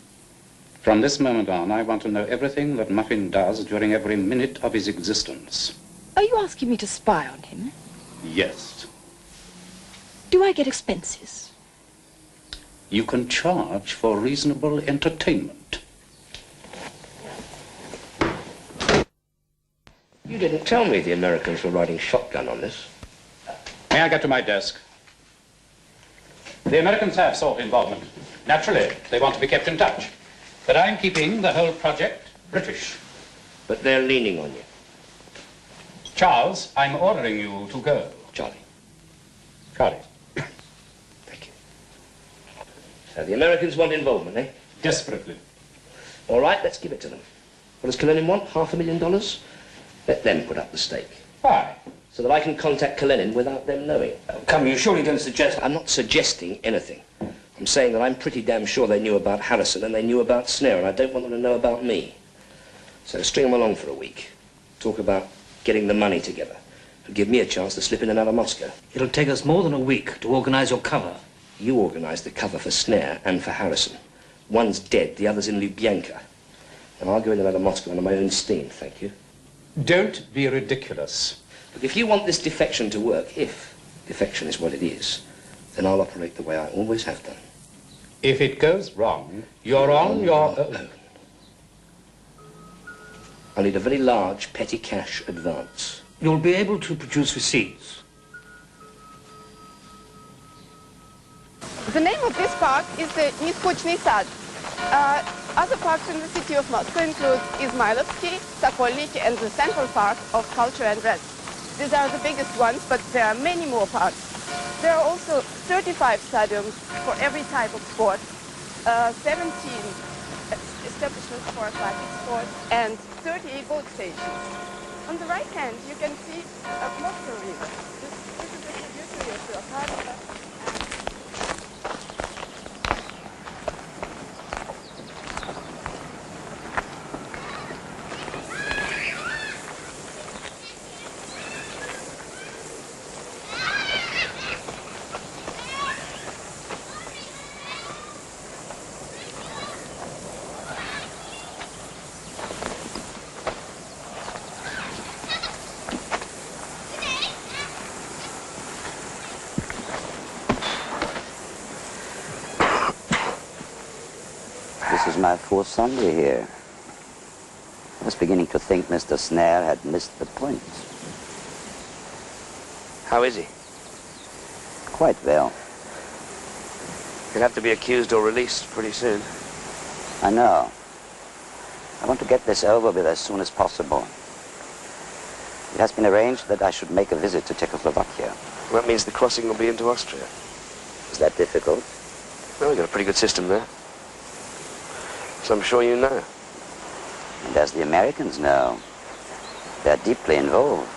From this moment on, I want to know everything that Muffin does during every minute of his existence. Are you asking me to spy on him? Yes. Do I get expenses? You can charge for reasonable entertainment. You didn't tell me the Americans were riding shotgun on this. May I get to my desk? The Americans have sought involvement. Naturally, they want to be kept in touch. But I'm keeping the whole project British. But they're leaning on you. Charles, I'm ordering you to go. Charlie. Charlie. Thank you. So the Americans want involvement, eh? Desperately. All right, let's give it to them. What does Karenin want? $500,000? Let them put up the stake. Why? So that I can contact Karenin without them knowing. Oh, come, you surely don't suggest... I'm not suggesting anything. I'm saying that I'm pretty damn sure they knew about Harrison and they knew about Snare, and I don't want them to know about me. So string them along for a week. Talk about getting the money together. It'll give me a chance to slip in and out of Moscow. It'll take us more than a week to organize your cover. You organize the cover for Snare and for Harrison. One's dead, the other's in Lubyanka. And I'll go in and out of Moscow under my own steam, thank you. Don't be ridiculous. Look, if you want this defection to work, if defection is what it is, then I'll operate the way I always have done. If it goes wrong, you're on your own. I need a very large petty cash advance. You'll be able to produce receipts. The name of this park is the Niskochny Sad. Other parks in the city of Moscow include Izmailovsky, Sokolniki, and the Central Park of Culture and Rest. These are the biggest ones, but there are many more parks. There are also 35 stadiums for every type of sport, 17 establishments for aquatic sports, and 38 boat stations. On the right hand, you can see a Moscow River. This is a tributary of the Waterhouse. This is my fourth Sunday here. I was beginning to think Mr. Snare had missed the point. How is he? Quite well. He'll have to be accused or released pretty soon. I know. I want to get this over with as soon as possible. It has been arranged that I should make a visit to Czechoslovakia. That means the crossing will be into Austria. Is that difficult? Well, we've got a pretty good system there. So I'm sure you know. And as the Americans know, they're deeply involved.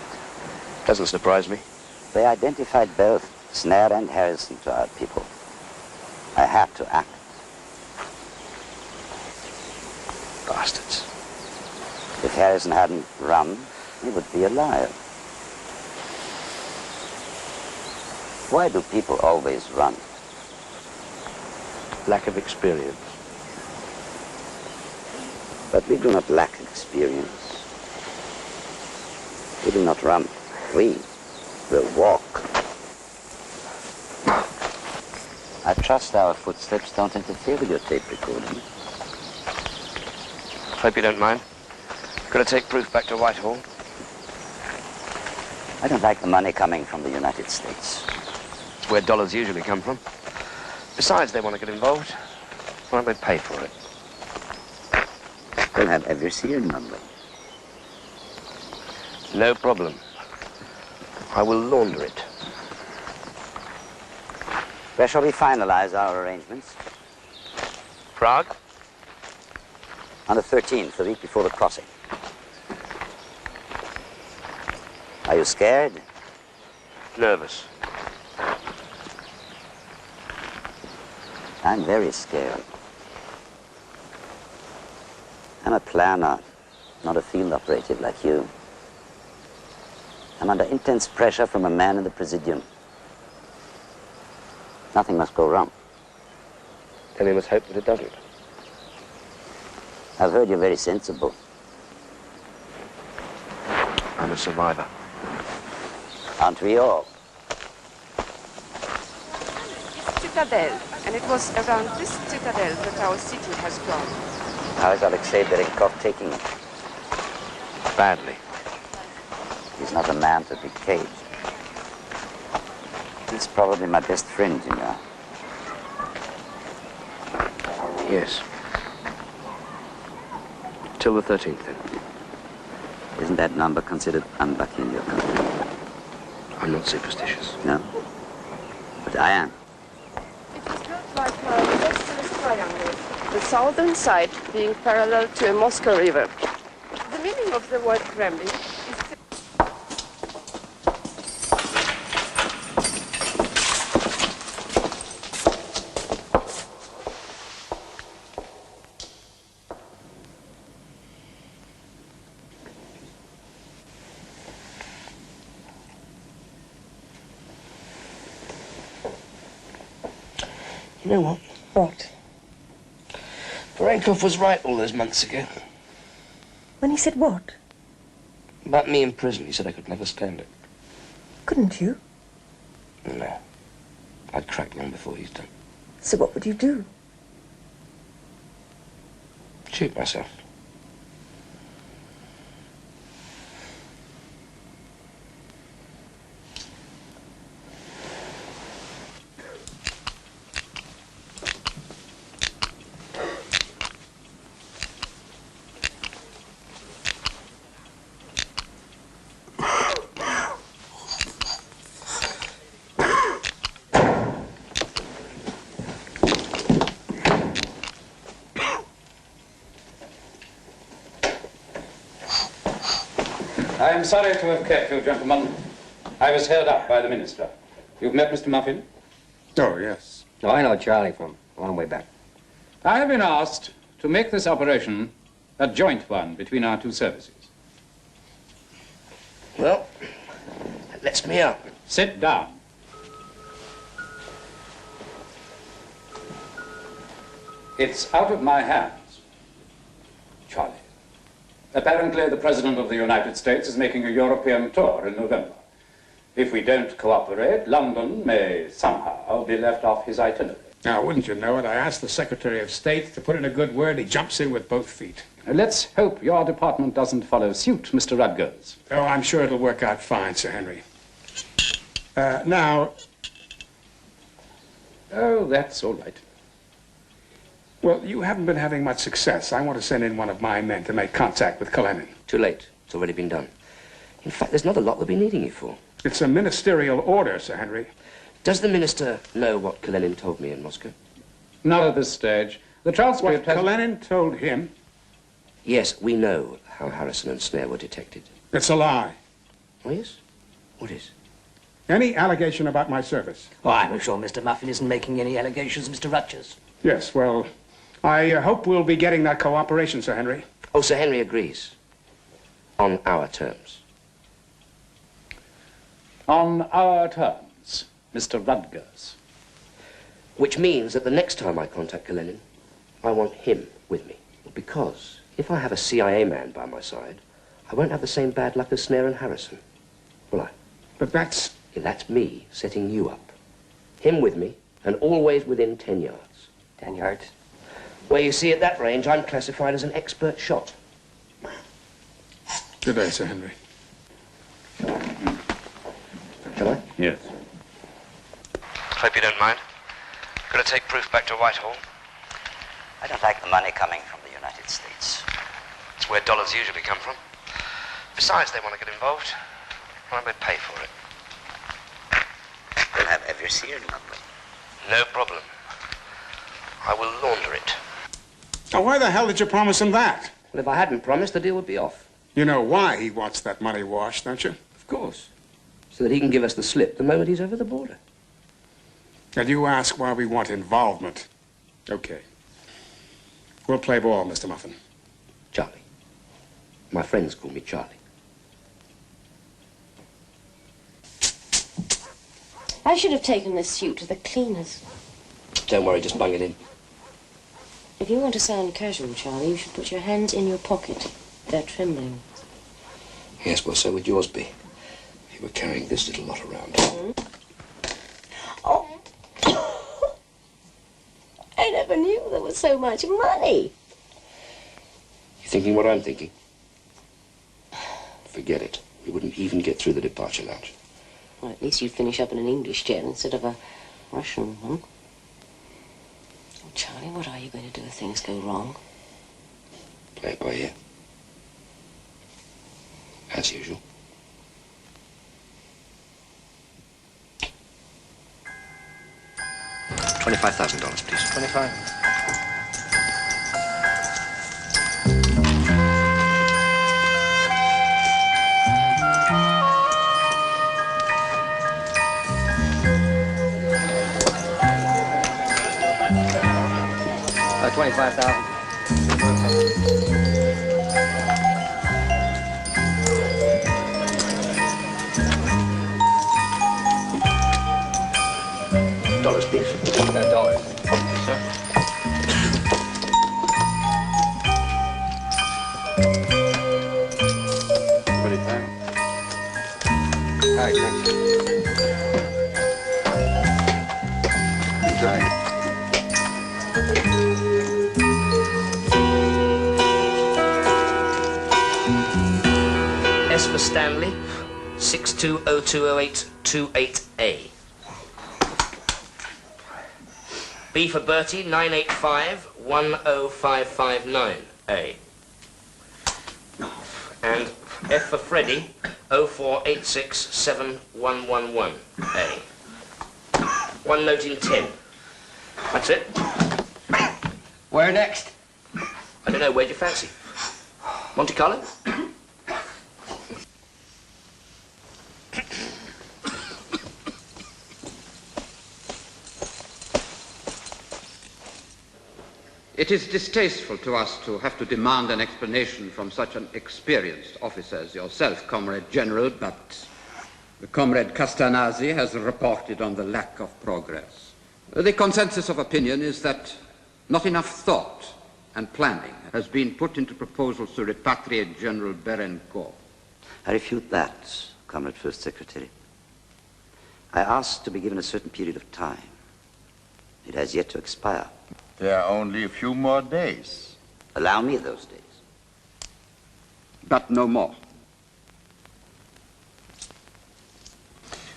Doesn't surprise me. They identified both Snare and Harrison to our people. I had to act. Bastards. If Harrison hadn't run, he would be alive. Why do people always run? Lack of experience. But we do not lack experience. We do not run. We will walk. I trust our footsteps don't interfere with your tape recording. Hope you don't mind. Got to take proof back to Whitehall. I don't like the money coming from the United States. It's where dollars usually come from. Besides, they want to get involved. Why don't they pay for it? They'll have every serial number. No problem. I will launder it. Where shall we finalize our arrangements? Prague? On the 13th, the week before the crossing. Are you scared? Nervous. I'm very scared. I'm a planner, not a field operative like you. I'm under intense pressure from a man in the Presidium. Nothing must go wrong. Then we must hope that it doesn't. I've heard you're very sensible. I'm a survivor. Aren't we all? Citadel, and it was around this citadel that our city has grown. How is Alexei Berenkov taking it? Badly. He's not a man to be caged. He's probably my best friend, you know. Yes. Till the 13th, then. Isn't that number considered unlucky in your country? I'm not superstitious. No? But I am. It was built like a resistless triangle, the southern side being parallel to a Moscow river. The meaning of the word Kremlin is... You know what? What? Barenkov was right all those months ago. When he said what? About me in prison, he said I could never stand it. Couldn't you? No. I'd crack long before he's done. So what would you do? Shoot myself. I am sorry to have kept you, gentlemen. I was held up by the minister. You've met Mr. Muffin? Oh, yes. No, I know Charlie from a long way back. I have been asked to make this operation a joint one between our two services. Well, that lets me out. Sit down. It's out of my hands, Charlie. Apparently, the President of the United States is making a European tour in November. If we don't cooperate, London may somehow be left off his itinerary. Now, wouldn't you know it? I asked the Secretary of State to put in a good word. He jumps in with both feet. Let's hope your department doesn't follow suit, Mr. Rutgers. Oh, I'm sure it'll work out fine, Sir Henry. Now... Oh, that's all right. Well, you haven't been having much success. I want to send in one of my men to make contact with Karenin. Too late. It's already been done. In fact, there's not a lot they'll be needing you for. It's a ministerial order, Sir Henry. Does the minister know what Karenin told me in Moscow? Not at this stage. The transcript What has... Karenin told him? Yes, we know how Harrison and Snare were detected. It's a lie. Oh, yes? What is? Any allegation about my service? Oh, I'm sure Mr. Muffin isn't making any allegations, Mr. Rutgers. Yes, well, I hope we'll be getting that cooperation, Sir Henry. Oh, Sir Henry agrees. On our terms. On our terms, Mr. Rutgers. Which means that the next time I contact Karenin, I want him with me. Because if I have a CIA man by my side, I won't have the same bad luck as Snare and Harrison, will I? But that's... Yeah, that's me setting you up. Him with me, and always within 10 yards. 10 yards? Well, you see, at that range, I'm classified as an expert shot. Good day, Sir Henry. Shall I? Yes. Hope you don't mind. Got to take proof back to Whitehall. I don't like the money coming from the United States. It's where dollars usually come from. Besides, they want to get involved. Why don't they pay for it? We'll have every seal, Muffin. No problem. I will launder it. Now, why the hell did you promise him that? Well, if I hadn't promised, the deal would be off. You know why he wants that money washed, don't you? Of course. So that he can give us the slip the moment he's over the border. And you ask why we want involvement. Okay. We'll play ball, Mr. Muffin. Charlie. My friends call me Charlie. I should have taken this suit to the cleaners. Don't worry, just bung it in. If you want to sound casual, Charlie, you should put your hands in your pocket. They're trembling. Yes, well, so would yours be. If you were carrying this little lot around. Oh. I never knew there was so much money. You thinking what I'm thinking? Forget it. We wouldn't even get through the departure lounge. Well, at least you'd finish up in an English jet instead of a Russian one. Oh, Charlie, what are you going to do if things go wrong? Play it by ear. As usual. $25,000, please. 25. Dollars, please. Dollars. Sir. Hi, thanks. S for Stanley, 62020828A. B for Bertie, 985-10559A. And F for Freddie, 04867111A. One note in 10. That's it. Where next? I don't know, where'd you fancy? Monte Carlo? It is distasteful to us to have to demand an explanation from such an experienced officer as yourself, Comrade General, but Comrade Castanasi has reported on the lack of progress. The consensus of opinion is that not enough thought and planning has been put into proposals to repatriate General Berenko. I refute that, Comrade First Secretary. I asked to be given a certain period of time. It has yet to expire. There are only a few more days. Allow me those days. But no more.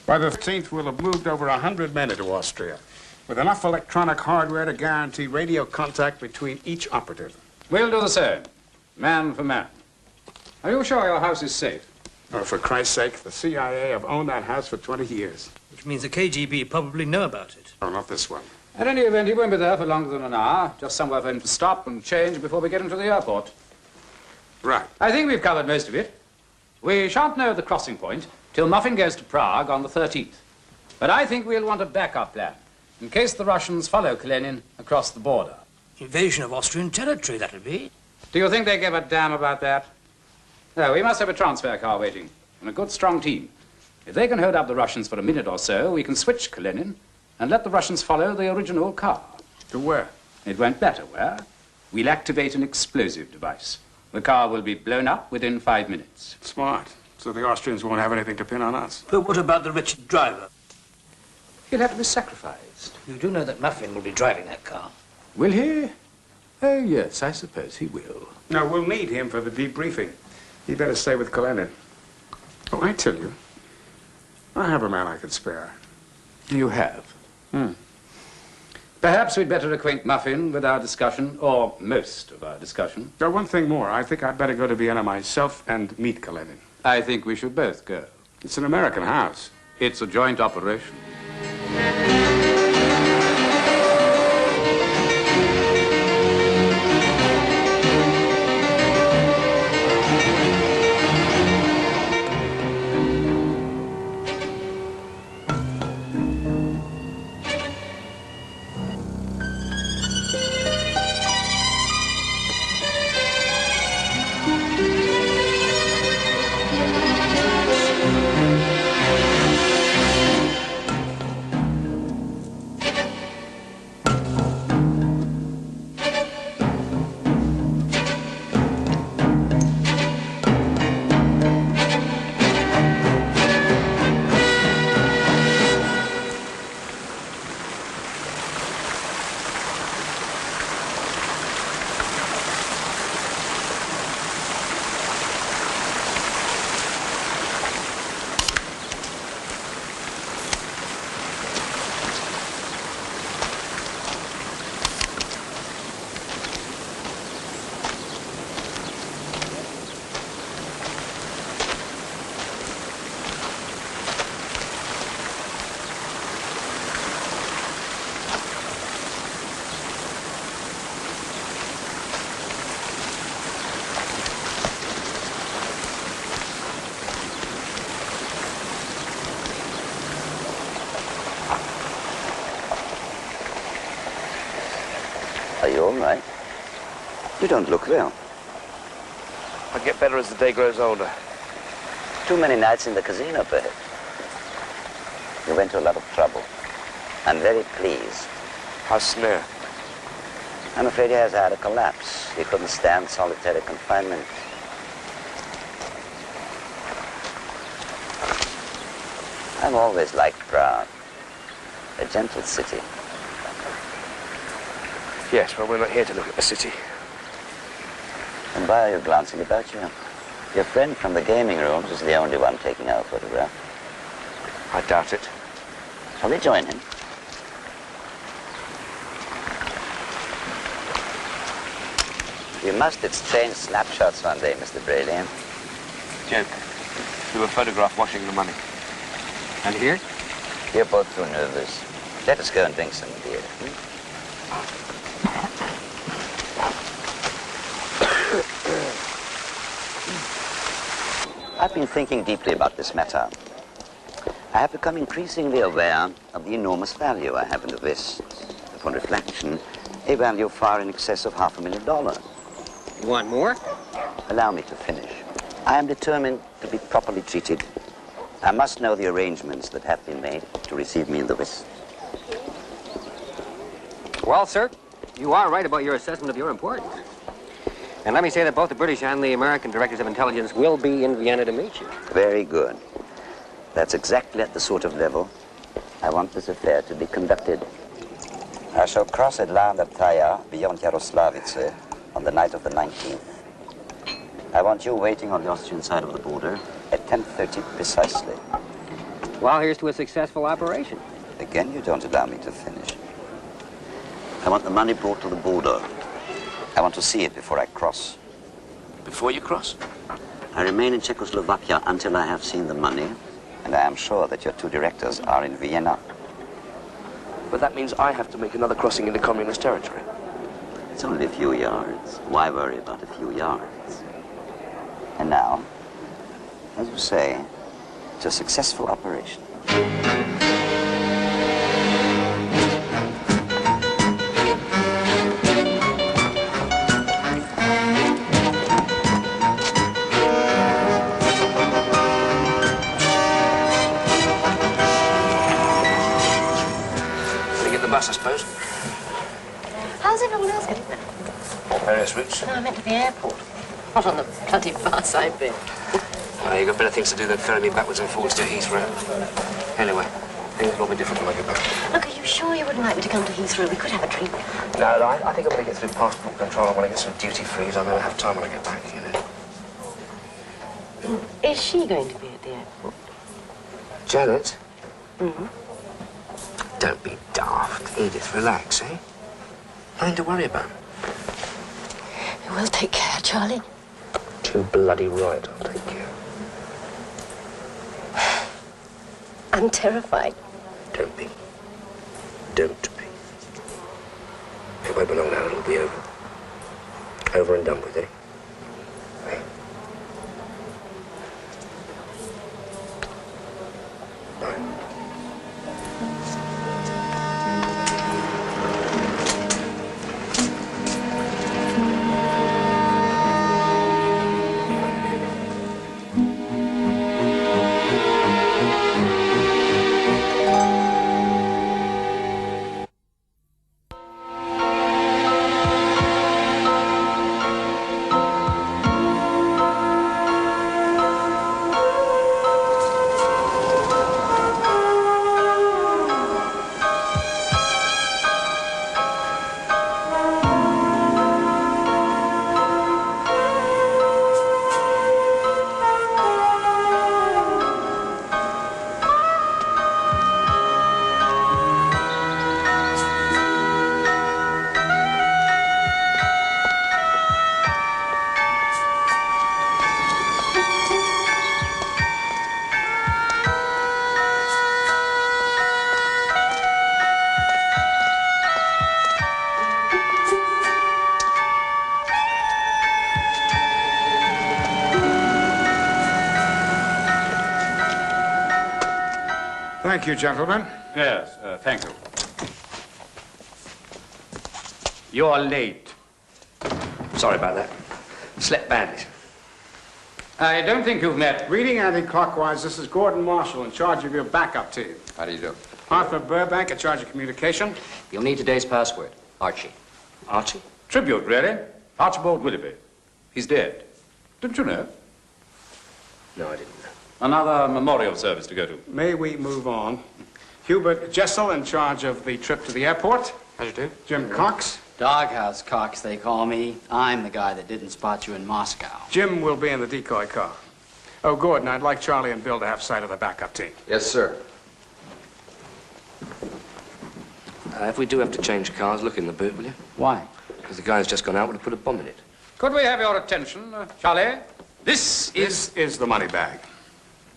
By the 13th, we'll have moved over 100 men into Austria, with enough electronic hardware to guarantee radio contact between each operative. We'll do the same, man for man. Are you sure your house is safe? Oh, for Christ's sake, the CIA have owned that house for 20 years. Which means the KGB probably know about it. Oh, not this one. At any event, he won't be there for longer than an hour. Just somewhere for him to stop and change before we get him to the airport. Right. I think we've covered most of it. We shan't know the crossing point till Muffin goes to Prague on the 13th. But I think we'll want a backup plan, in case the Russians follow Karenin across the border. Invasion of Austrian territory, that'll be. Do you think they give a damn about that? No, we must have a transfer car waiting, and a good, strong team. If they can hold up the Russians for a minute or so, we can switch Karenin and let the Russians follow the original car. To where? It won't matter where. We'll activate an explosive device. The car will be blown up within 5 minutes. Smart. So the Austrians won't have anything to pin on us. But what about the wretched driver? He'll have to be sacrificed. You do know that Muffin will be driving that car. Will he? Oh, yes, I suppose he will. No, we'll need him for the debriefing. He'd better stay with Cullenan. Oh, I tell you, I have a man I could spare. You have? Perhaps we'd better acquaint Muffin with our discussion, or most of our discussion. Oh, one thing more. I think I'd better go to Vienna myself and meet Cullenan. I think we should both go. It's an American house. It's a joint operation. Are you all right? You don't look well. I'll get better as the day grows older. Too many nights in the casino, perhaps. You went to a lot of trouble. I'm very pleased. How's Snare? I'm afraid he has had a collapse. He couldn't stand solitary confinement. I've always liked Prague. A gentle city. Yes, but we're not here to look at the city. And why are you glancing about you? Your friend from the gaming rooms is the only one taking our photograph. I doubt it. Shall we join him? We must exchange snapshots one day, Mr. Braley. Joke. We were photographed washing the money. And here? You're both too nervous. Let us go and drink some beer. I've been thinking deeply about this matter. I have become increasingly aware of the enormous value I have in the West. Upon reflection, a value far in excess of $500,000. You want more? Allow me to finish. I am determined to be properly treated. I must know the arrangements that have been made to receive me in the West. Well, sir, you are right about your assessment of your importance. And let me say that both the British and the American directors of intelligence will be in Vienna to meet you. Very good. That's exactly at the sort of level I want this affair to be conducted. I shall cross at Taya beyond Yaroslavitse on the night of the 19th. I want you waiting on the Austrian side of the border at 10:30 precisely. Well, here's to a successful operation. Again, you don't allow me to finish. I want the money brought to the border. I want to see it before I cross. Before you cross? I remain in Czechoslovakia until I have seen the money, and I am sure that your two directors are in Vienna. But that means I have to make another crossing into communist territory. It's only a few yards. Why worry about a few yards? And now, as you say, it's a successful operation. Bus, I suppose. How's everyone else getting there? Various routes. No, I meant to the airport. Not on the bloody bus, I bet. You've got better things to do than ferry me backwards and forwards to Heathrow. Anyway, Things will all be different when I get back. Look, are you sure you wouldn't like me to come to Heathrow? We could have a drink. No, I think I'm going to get through passport control. I want to get some duty-frees. I'm going to have time when I get back, you know. Is she going to be at the airport? Janet? Mm-hmm. Don't be daft. Edith, relax, eh? Nothing to worry about. We'll take care, Charlie. Too bloody right, I'll take care. I'm terrified. Don't be. Don't be. It won't be long now, it'll be over. Over and done with, eh? Eh? Bye. Thank you, gentlemen. Yes, thank you. You're late. Sorry about that. Slept badly. I don't think you've met. Reading anti-clockwise, this is Gordon Marshall in charge of your backup team. How do you do? Arthur Burbank in charge of communication. You'll need today's password. Archie. Archie? Tribute, really. Archibald Willoughby. He's dead. Didn't you know? No, I didn't know. Another memorial service to go to. May we move on? Hubert Jessel in charge of the trip to the airport. How do you do? Jim Cox. Doghouse Cox, they call me. I'm the guy that didn't spot you in Moscow. Jim will be in the decoy car. Oh, Gordon, I'd like Charlie and Bill to have sight of the backup team. Yes, sir. If we do have to change cars, look in the boot, will you? Why? Because the guy's just gone out would have put a bomb in it. Could we have your attention, Charlie? This is the money bag.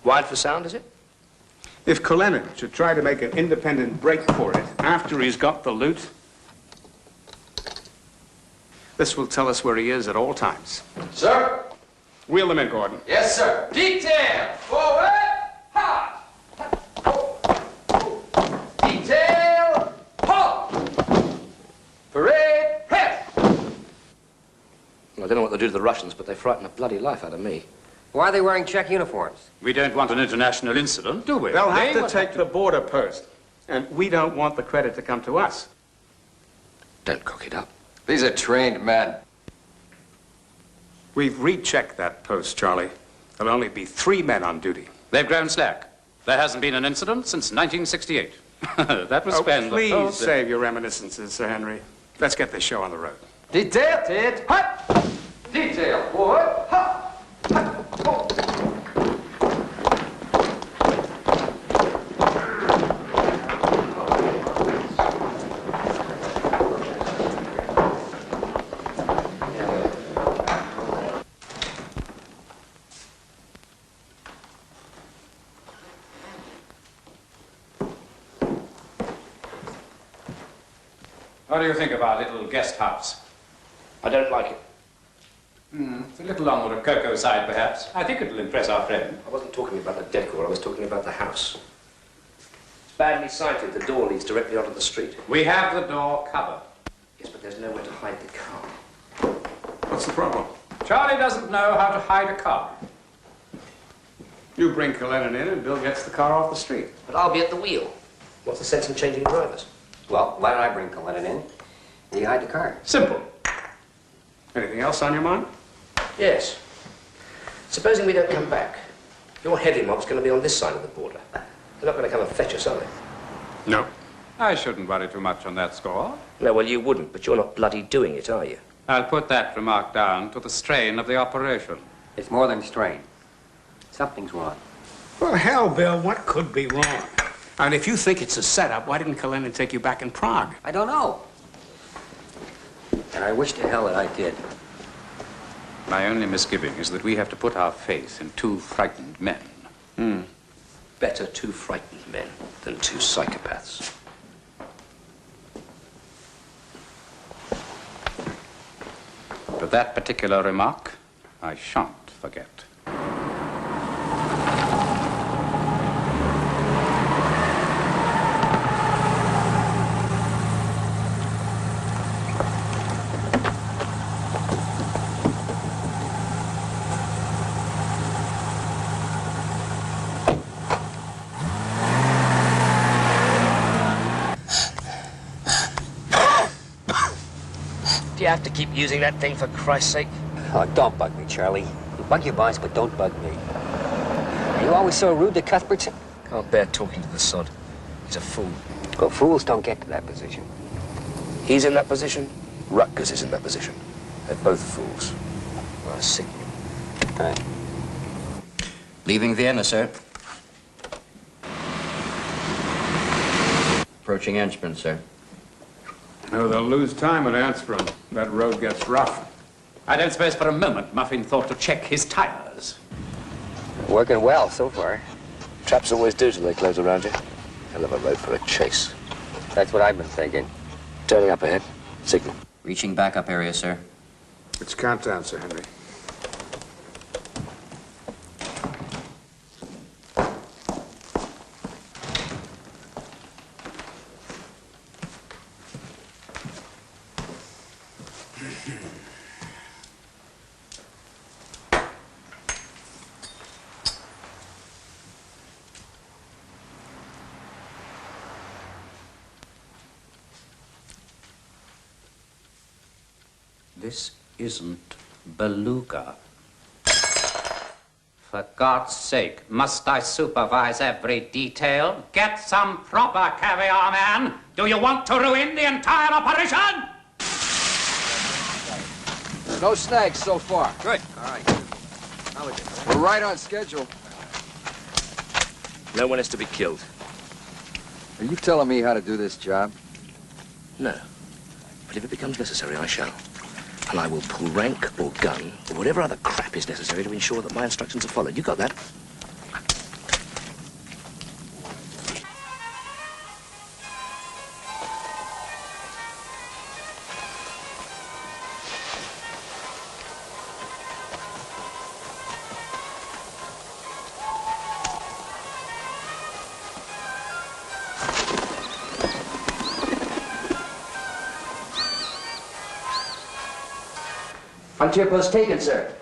Wired for sound, is it? If Cullinan should try to make an independent break for it after he's got the loot, this will tell us where he is at all times. Sir? Wheel them in, Gordon. Yes, sir. Detail! Forward! Ha! Detail! Halt! Parade! Press! Well, I don't know what they'll do to the Russians, but they frighten the bloody life out of me. Why are they wearing Czech uniforms? We don't want an international incident, do we? They'll have to take the border post, and we don't want the credit to come to us. Don't cock it up. These are trained men. We've rechecked that post, Charlie. There'll only be 3 men on duty. They've grown slack. There hasn't been an incident since 1968. That was spent. Please save your reminiscences, Sir Henry. Let's get this show on the road. Detail, Ted. Hut! Detail, forward. Ha! What do you think of our little guest house? I don't like it. It's a little on the cocoa side, perhaps. I think it'll impress our friend. I wasn't talking about the decor, I was talking about the house. It's badly sighted. The door leads directly onto the street. We have the door covered. Yes, but there's nowhere to hide the car. What's the problem? Charlie doesn't know how to hide a car. You bring Cullinan in and Bill gets the car off the street. But I'll be at the wheel. What's the sense in changing drivers? Well, why don't I bring Cullinan in? You hide the car. Simple. Anything else on your mind? Yes. Supposing we don't come back. Your heavy mob's going to be on this side of the border. They're not going to come and fetch us, are they? No. I shouldn't worry too much on that score. No, well, you wouldn't, but you're not bloody doing it, are you? I'll put that remark down to the strain of the operation. It's more than strain. Something's wrong. Well, hell, Bill, what could be wrong? And if you think it's a setup, why didn't Kalinin take you back in Prague? I don't know. And I wish to hell that I did. My only misgiving is that we have to put our faith in two frightened men. Better two frightened men than two psychopaths. But that particular remark, I shan't forget. Do you have to keep using that thing for Christ's sake? Oh, don't bug me, Charlie. You bug your boss, but don't bug me. Are you always so rude to Cuthbertson? Can't bear talking to the sod. He's a fool. Well, fools don't get to that position. He's in that position. Rutgers is in that position. They're both fools. Oh, sick. Right. Leaving Vienna, sir. Approaching Enschmann, sir. No, they'll lose time at Ansprum. That road gets rough. I don't suppose for a moment Muffin thought to check his tires. Working well so far. Traps always do till they close around you. Hell of a road for a chase. That's what I've been thinking. Turning up ahead. Signal. Reaching backup area, sir. It's countdown, Sir Henry. This isn't Beluga. For God's sake, must I supervise every detail? Get some proper caviar, man! Do you want to ruin the entire operation? No snags so far. Good. All right. How is it? We're right on schedule. No one is to be killed. Are you telling me how to do this job? No. But if it becomes necessary, I shall. And I will pull rank or gun or whatever other crap is necessary to ensure that my instructions are followed. You got that? Frontier post taken, sir.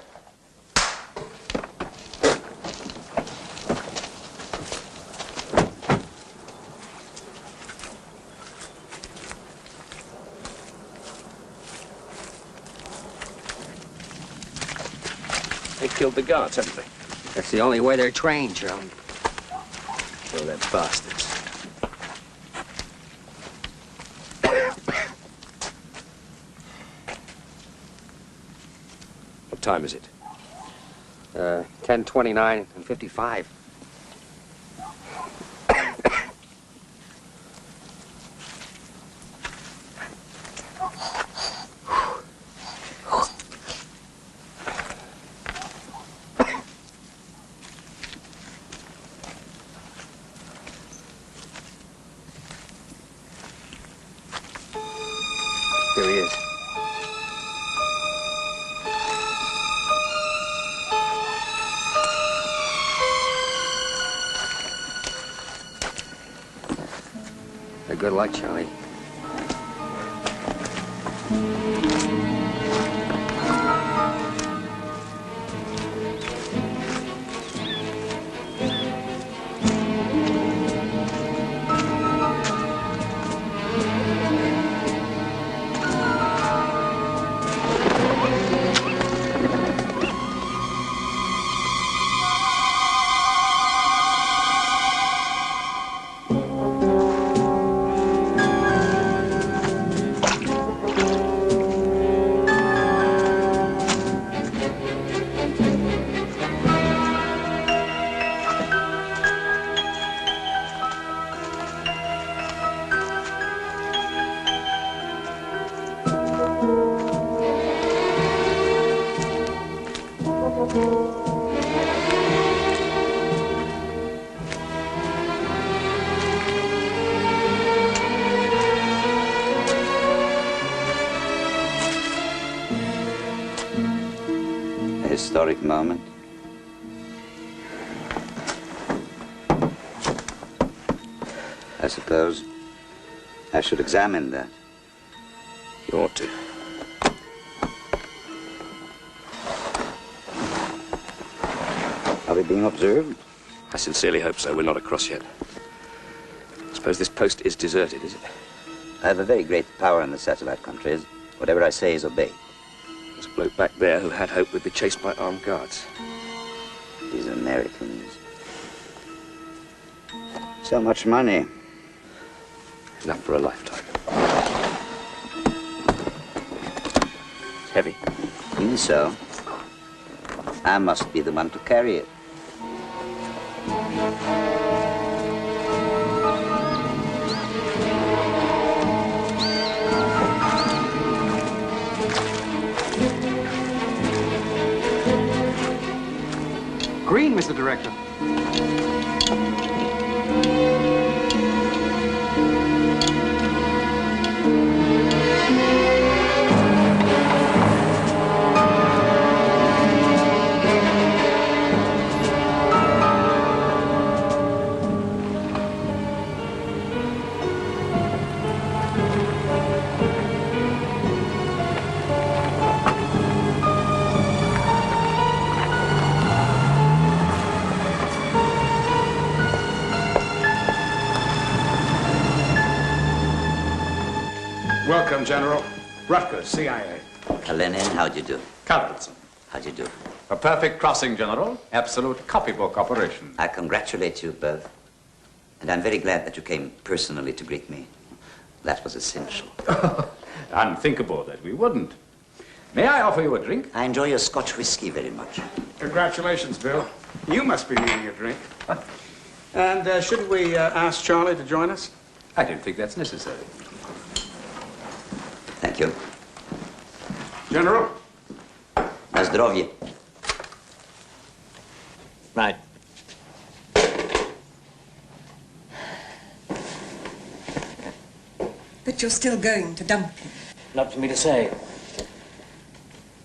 They killed the guards, haven't they? That's the only way they're trained, Charlie. Oh, they're bastards. What time is it? 10:29 and 55. Here he is. Good luck, Charlie. historic moment. I suppose I should examine that. You ought to. Are we being observed? I sincerely hope so. We're not across yet. I suppose this post is deserted, is it? I have a very great power in the satellite countries. Whatever I say is obeyed. There's a bloke back there who had hoped we'd be chased by armed guards. These Americans. So much money. Enough for a lifetime. It's heavy. Even so, I must be the one to carry it. Green, Mr. Director. Welcome, General. Rutgers, CIA. Lenin, how'd you do? Culbertson. How'd you do? A perfect crossing, General. Absolute copybook operation. I congratulate you both. And I'm very glad that you came personally to greet me. That was essential. Unthinkable that we wouldn't. May I offer you a drink? I enjoy your Scotch whiskey very much. Congratulations, Bill. You must be needing a drink. And shouldn't we ask Charlie to join us? I don't think that's necessary. Thank you. General? Na zdrowie. Right. But you're still going to dump him. Not for me to say.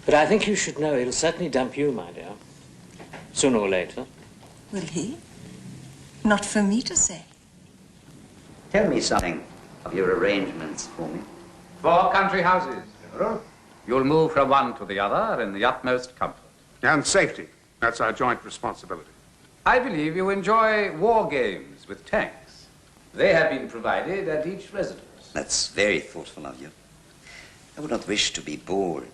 But I think you should know he'll certainly dump you, my dear. Sooner or later. Will he? Not for me to say. Tell me something of your arrangements for me. 4 country houses, General. You'll move from one to the other in the utmost comfort. And safety. That's our joint responsibility. I believe you enjoy war games with tanks. They have been provided at each residence. That's very thoughtful of you. I would not wish to be bored.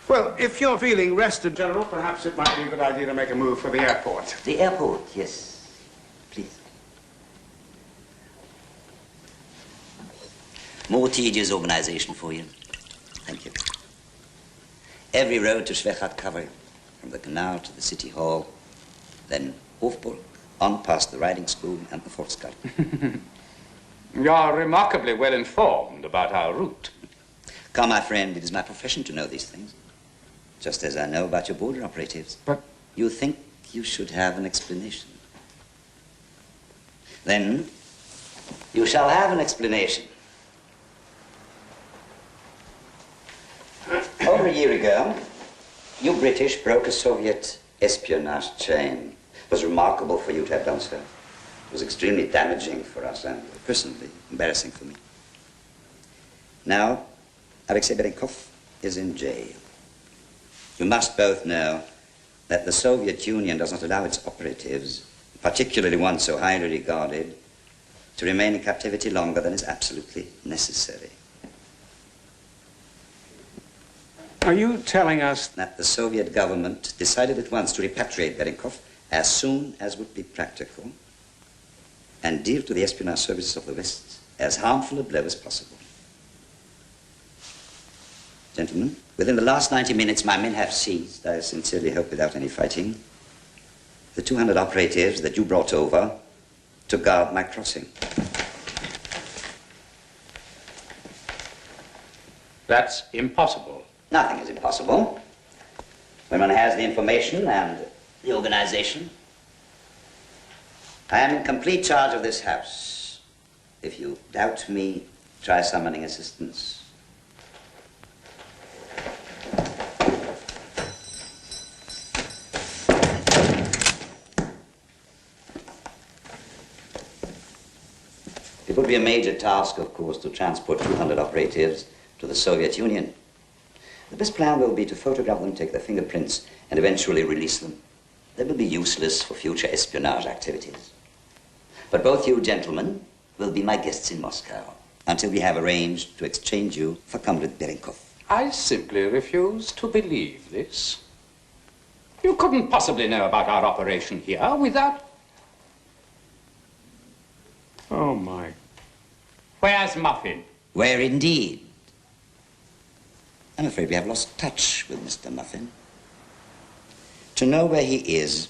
Well, if you're feeling rested, General, perhaps it might be a good idea to make a move for the airport. The airport, yes. Please. More tedious organization for you. Thank you. Every road to Schwechat covered, from the canal to the city hall, then Hofburg, on past the riding school and the Volksgarten. You're remarkably well informed about our route. Come, my friend, it is my profession to know these things. Just as I know about your border operatives. But you think you should have an explanation. Then you shall have an explanation. Over a year ago, you British broke a Soviet espionage chain. It was remarkable for you to have done so. It was extremely damaging for us and personally embarrassing for me. Now, Alexei Berenkov is in jail. You must both know that the Soviet Union does not allow its operatives, particularly one so highly regarded, to remain in captivity longer than is absolutely necessary. Are you telling us that the Soviet government decided at once to repatriate Berenkov as soon as would be practical and deal to the espionage services of the West as harmful a blow as possible? Gentlemen, within the last 90 minutes, my men have seized, I sincerely hope without any fighting, the 200 operatives that you brought over to guard my crossing. that's impossible. Nothing is impossible when one has the information and the organization. I am in complete charge of this house. If you doubt me, try summoning assistance. It would be a major task, of course, to transport 200 operatives to the Soviet Union. The best plan will be to photograph them, take their fingerprints, and eventually release them. They will be useless for future espionage activities. But both you gentlemen will be my guests in Moscow until we have arranged to exchange you for Comrade Berenkov. I simply refuse to believe this. You couldn't possibly know about our operation here without... Oh, my. Where's Muffin? Where indeed? I'm afraid we have lost touch with Mr. Muffin. To know where he is,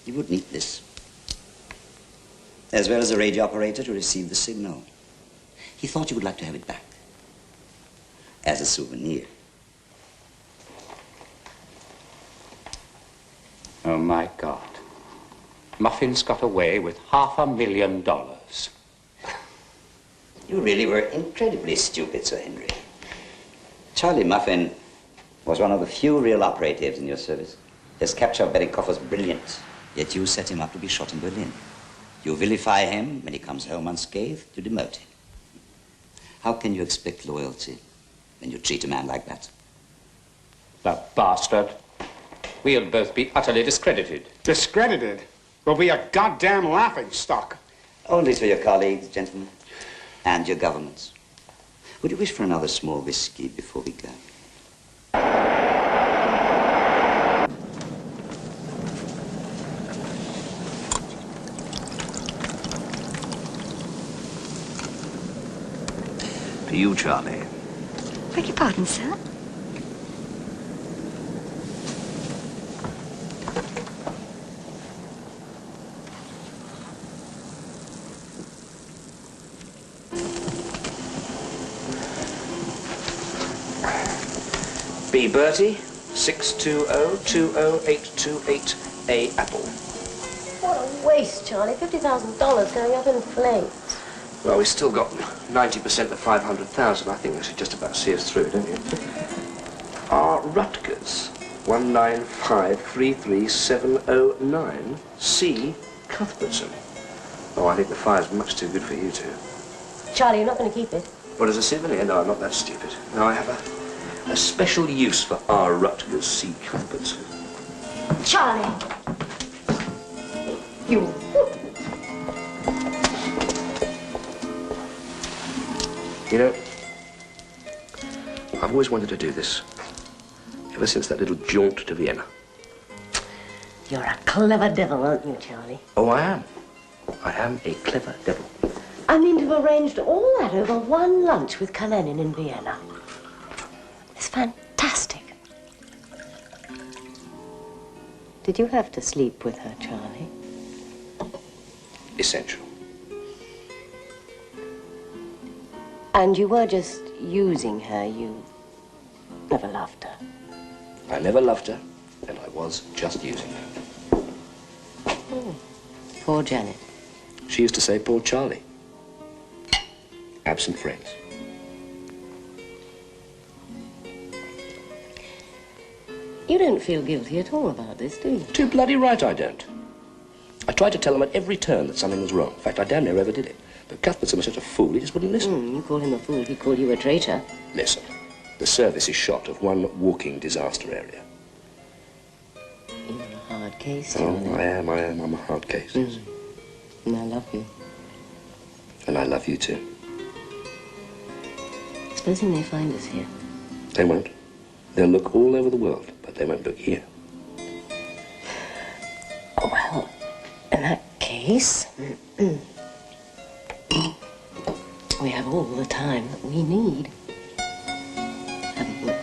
you would need this, as well as a radio operator to receive the signal. He thought you would like to have it back, as a souvenir. Oh, my God. Muffin's got away with $500,000. You really were incredibly stupid, Sir Henry. Charlie Muffin was one of the few real operatives in your service. His capture of Berenkov was brilliant, yet you set him up to be shot in Berlin. You vilify him when he comes home unscathed, you demote him. How can you expect loyalty when you treat a man like that? The bastard. We'll both be utterly discredited. Discredited? We'll be a goddamn laughing stock. Only to your colleagues, gentlemen, and your governments. Would you wish for another small whiskey before we go? To you, Charlie. Beg your pardon, sir? B. Bertie, 620-20828A Apple. What a waste, Charlie. $50,000 going up in flames. Well, we've still got 90% of 500,000. I think this should just about see us through, don't you? R. Rutgers, 195-33709. C. Cuthbertson. Oh, I think the fire's much too good for you two. Charlie, you're not going to keep it. What, as a souvenir? No, I'm not that stupid. No, I have a special use for R. Rutgers, C. Cuthbertson. Charlie! You... You know, I've always wanted to do this, ever since that little jaunt to Vienna. You're a clever devil, aren't you, Charlie? Oh, I am. I am a clever devil. I mean to have arranged all that over one lunch with Karenin in Vienna. It's fantastic. Did you have to sleep with her, Charlie? Essential. And you were just using her, you never loved her. I never loved her, and I was just using her. Oh, poor Janet. She used to say, poor Charlie. Absent friends. You don't feel guilty at all about this, do you? Too bloody right I don't. I tried to tell him at every turn that something was wrong. In fact, I damn near ever did it. But Cuthbertson was such a fool, he just wouldn't listen. You call him a fool, he called you a traitor. Listen, the service is shot of one walking disaster area. You're a hard case, Oh, Charlie. I am. I'm a hard case. And I love you. And I love you too. Supposing they find us here. They won't. They'll look all over the world, but they won't look here. Oh, well, in that case, we have all the time that we need, haven't we?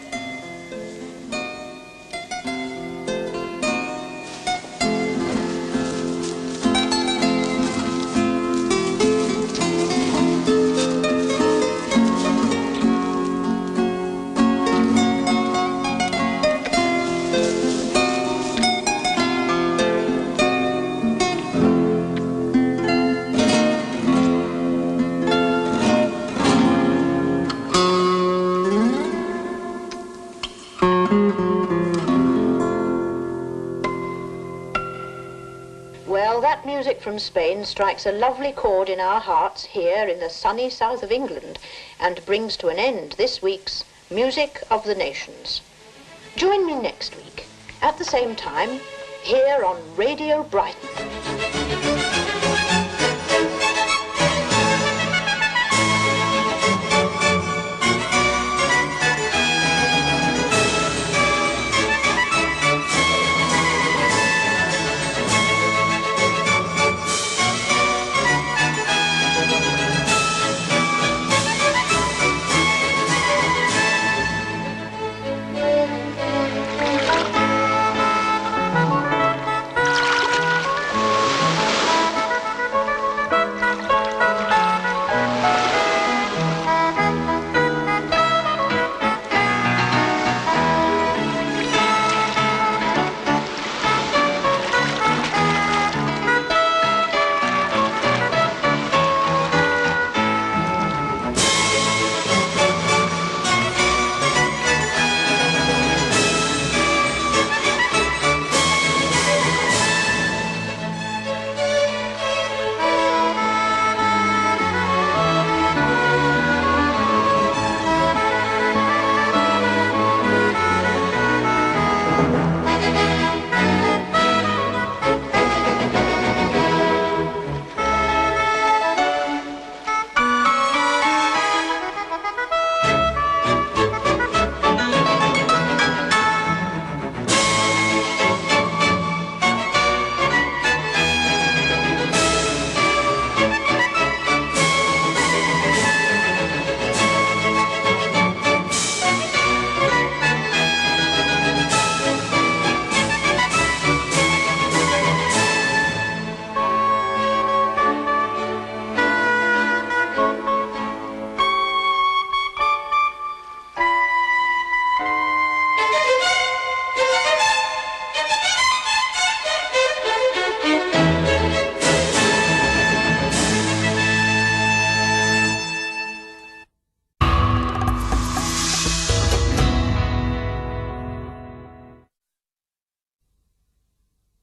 music from Spain strikes a lovely chord in our hearts here in the sunny south of England and brings to an end this week's Music of the Nations. Join me next week at the same time here on Radio Brighton.